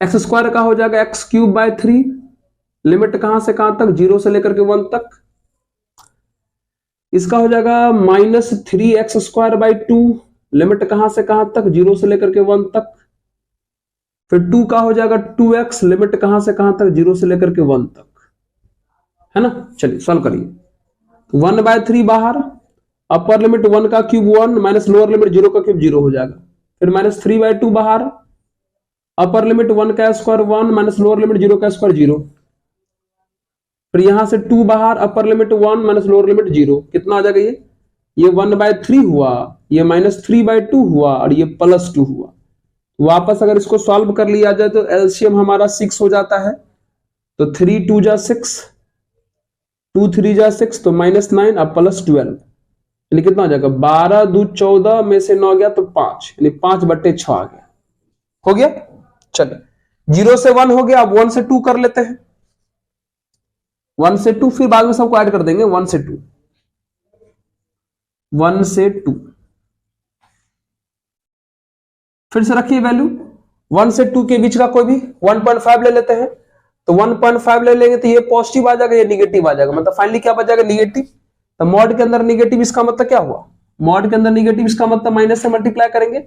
एक्स स्क्वायर का हो जाएगा एक्स क्यूब बाय 3, लिमिट कहां से कहां तक, 0 से लेकर के 1 तक। इसका हो जाएगा -3x² बाई 2, लिमिट कहां से कहां तक, 0 से लेकर के 1 तक। फिर 2 का हो जाएगा 2x, लिमिट कहां से कहां तक, 0 से लेकर के 1 तक, है ना। चलिए सॉल्व करिए। 1/3 बाहर, अपर लिमिट 1 का क्यूब 1 माइनस लोअर लिमिट 0 का क्यूब 0 हो जाएगा। फिर -3/2 बाहर, अपर लिमिट 1 का स्क्वायर 1 माइनस लोअर लिमिट 0 का स्क्वायर 0। फिर यहां से 2 बाहर, upper limit 1 minus lower limit 0, कितना आ जाएगा ये 1/3 हुआ, ये -3/2 हुआ और ये +2 हुआ। वापस अगर इसको सॉल्व कर लिया जाए तो एलसीएम हमारा 6 हो जाता है। तो 3 2 जा 6, 2 3 जा 6, तो -9 अब +12, यानी कितना हो जाएगा, 12 2 14 में से 9 गया तो 5, यानी 5/6 आ गया। हो गया। चलिए 0 से 1 हो गया, अब 1 से 2 कर लेते हैं। 1 से 2 फिर बाद में सबको ऐड कर देंगे। 1 से 2, 1 से 2, फिर से रखिए वैल्यू। 1 से 2 के बीच का कोई भी 1.5 ले लेते हैं। तो 1.5 ले लेंगे तो ये पॉजिटिव आ जाएगा, ये निगेटिव आ जाएगा, मतलब फाइनली क्या बच जाएगा, निगेटिव। तो मॉड के अंदर निगेटिव, इसका मतलब क्या हुआ, मॉड के अंदर निगेटिव, इसका मतलब माइनस से मल्टीप्लाई करेंगे।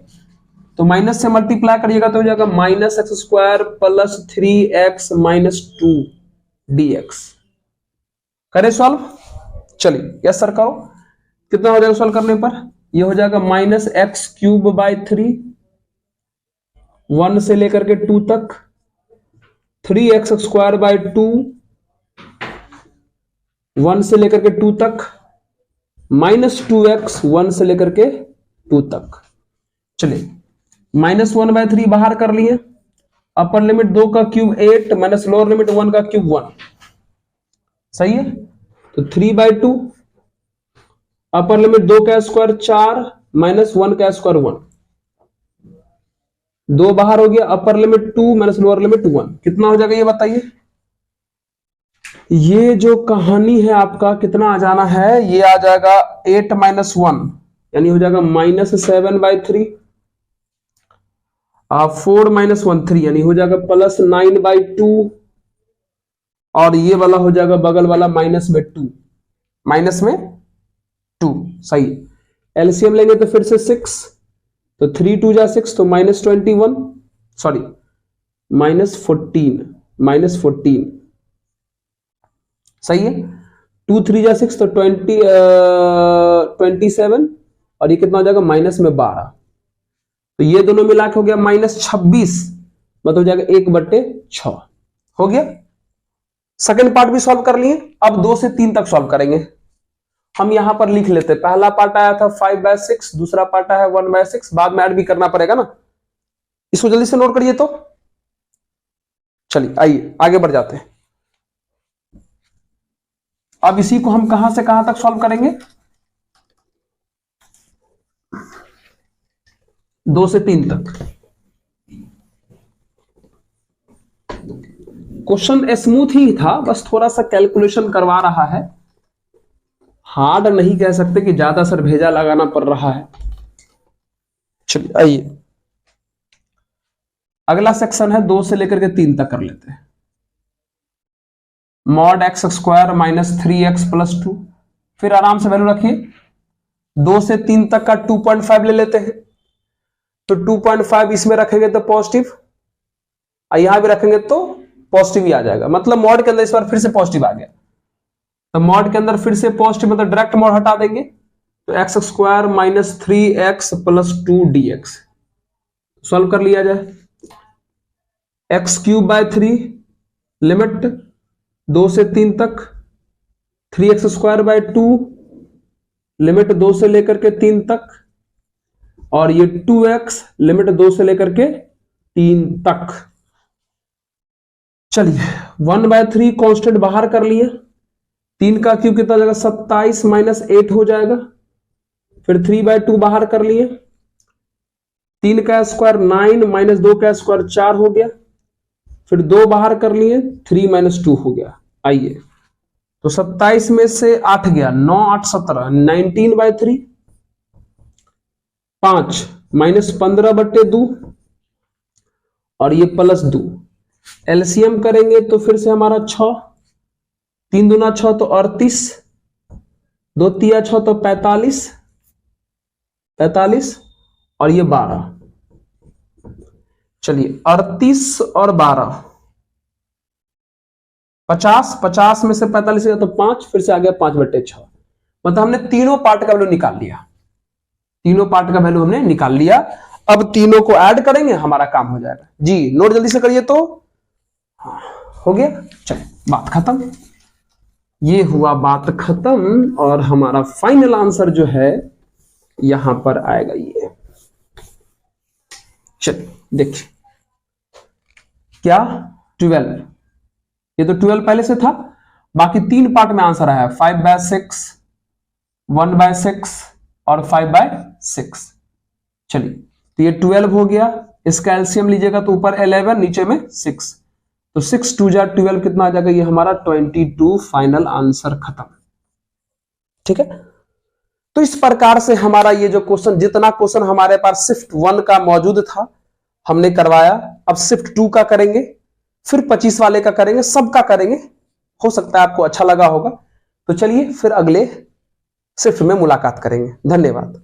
तो माइनस से मल्टीप्लाई करिएगा तो हो जाएगा -x² + 3x - 2 dx। करें सॉल्व। चलिए यस सर करो। कितना हो जाएगा सॉल्व करने पर, ये हो जाएगा -x³ बाय 3, 1 से लेकर के 2 तक, 3x² बाय 2, 1 से लेकर के 2 तक, -2x 1 से लेकर के 2 तक। चलिए -1/3 बाहर कर लिए, अपर लिमिट 2 का क्यूब 8 माइनस लोअर लिमिट 1 का क्यूब 1, सही है। तो 3/2, अपर लिमिट 2 का स्क्वायर 4 माइनस 1 का स्क्वायर 1, 2 बाहर हो गया, upper limit 2 minus lower limit 1, कितना हो जाएगा ये बताइए। ये जो कहानी है आपका कितना आ जाना है, ये आ जाएगा 8 - 1, यानी हो जाएगा -7/3, 4 - 1 3, यानी हो जाएगा +9/2, और ये वाला हो जाएगा बगल वाला माइनस में 2, सही। एलसीएम लेंगे तो फिर से 6, तो 3 2 जा 6, तो -21, सॉरी -14, सही है। 2 3 जा 6, तो 27, और ये कितना हो जाएगा माइनस में 12, तो ये दोनों मिला के हो गया -26, मतलब हो जाएगा 1/6। हो गया। सेकंड पार्ट भी सॉल्व कर लिए। अब 2 से 3 तक सॉल्व करेंगे। हम यहां पर लिख लेते हैं, पहला पार्ट आया था 5/6, दूसरा पार्ट आया 1/6, बाद में ऐड भी करना पड़ेगा ना, इसको जल्दी से नोट करिए। तो चलिए आइए आगे बढ़ जाते हैं। अब इसी को हम कहां से कहां तक सॉल्व करेंगे, 2 से 3 तक। क्वेश्चन स्मूथ ही था, बस थोड़ा सा कैलकुलेशन करवा रहा है, हार्ड नहीं कह सकते कि ज्यादा सर भेजा लगाना पड़ रहा है। चलिए आइए अगला सेक्शन है, 2 से लेकर के 3 तक कर लेते हैं। मॉड x² - 3x + 2, फिर आराम से वैल्यू रखिए। 2 से 3 तक का 2.5 ले लेते हैं, तो 2.5 इसमें रखेंगे तो पॉजिटिव, और यहां भी रखेंगे तो पॉजिटिव ही आ जाएगा, मतलब मॉड के अंदर इस बार फिर से पॉजिटिव आ गया। तो मॉड के अंदर फिर से पॉजिटिव, मतलब डायरेक्ट मॉड हटा देंगे, तो x² - 3x + 2 dx। सॉल्व कर लिया जाए। x³ बाय 3, लिमिट 2 से 3 तक, 3x² बाय 2, लिमिट 2 से लेकर के 3 तक, और ये 2x, लिमिट 2 से लेकर के 3 तक। चलिए 1/3 कांस्टेंट बाहर कर लिए, 3 का क्यूब कितना हो जाएगा, 27 - 8 हो जाएगा। फिर 3/2 बाहर कर लिए, 3 का स्क्वायर 9 माइनस 2 का स्क्वायर 4 हो गया। फिर 2 बाहर कर लिए, 3 - 2 हो गया। आइए तो 27 में से 8 गया, 9 8 17, 19/3, 5 - 15/2, और ये +2, एलसीएम करेंगे तो फिर से हमारा 6, 3 दूना 6 तो 38, 2 तिया 6 तो 45, 45 और ये 12। चलिए 38 और 12 50, 50 में से 45 गया तो 5, फिर से आ गया 5/6। मतलब हमने तीनों पार्ट का वैल्यू निकाल लिया, तीनों पार्ट का वैल्यू हमने निकाल लिया। अब तीनों को ऐड करेंगे, हमारा काम हो जाएगा। जी नोट जल्दी से करिए। तो हो गया, चलिए बात खत्म। ये हुआ बात खत्म और हमारा फाइनल आंसर जो है यहां पर आएगा ये। चलिए देखिए क्या 12, ये तो 12 पहले से था, बाकी 3 पार्ट में आंसर आया 5/6, 1/6 और 5/6। चलिए तो ये 12 हो गया, इसका एलसीएम लीजिएगा तो ऊपर 11 नीचे में 6, तो 6 2 जा 12 कितना आ जाएगा, ये हमारा 22 फाइनल आंसर खत्म। ठीक है, तो इस प्रकार से हमारा ये जो क्वेश्चन, जितना क्वेश्चन हमारे पास शिफ्ट 1 का मौजूद था हमने करवाया, अब शिफ्ट 2 का करेंगे, फिर 25 वाले का करेंगे, सबका करेंगे। हो सकता है आपको अच्छा लगा होगा। तो चलिए फिर अगले शिफ्ट में मुलाकात करेंगे। धन्यवाद।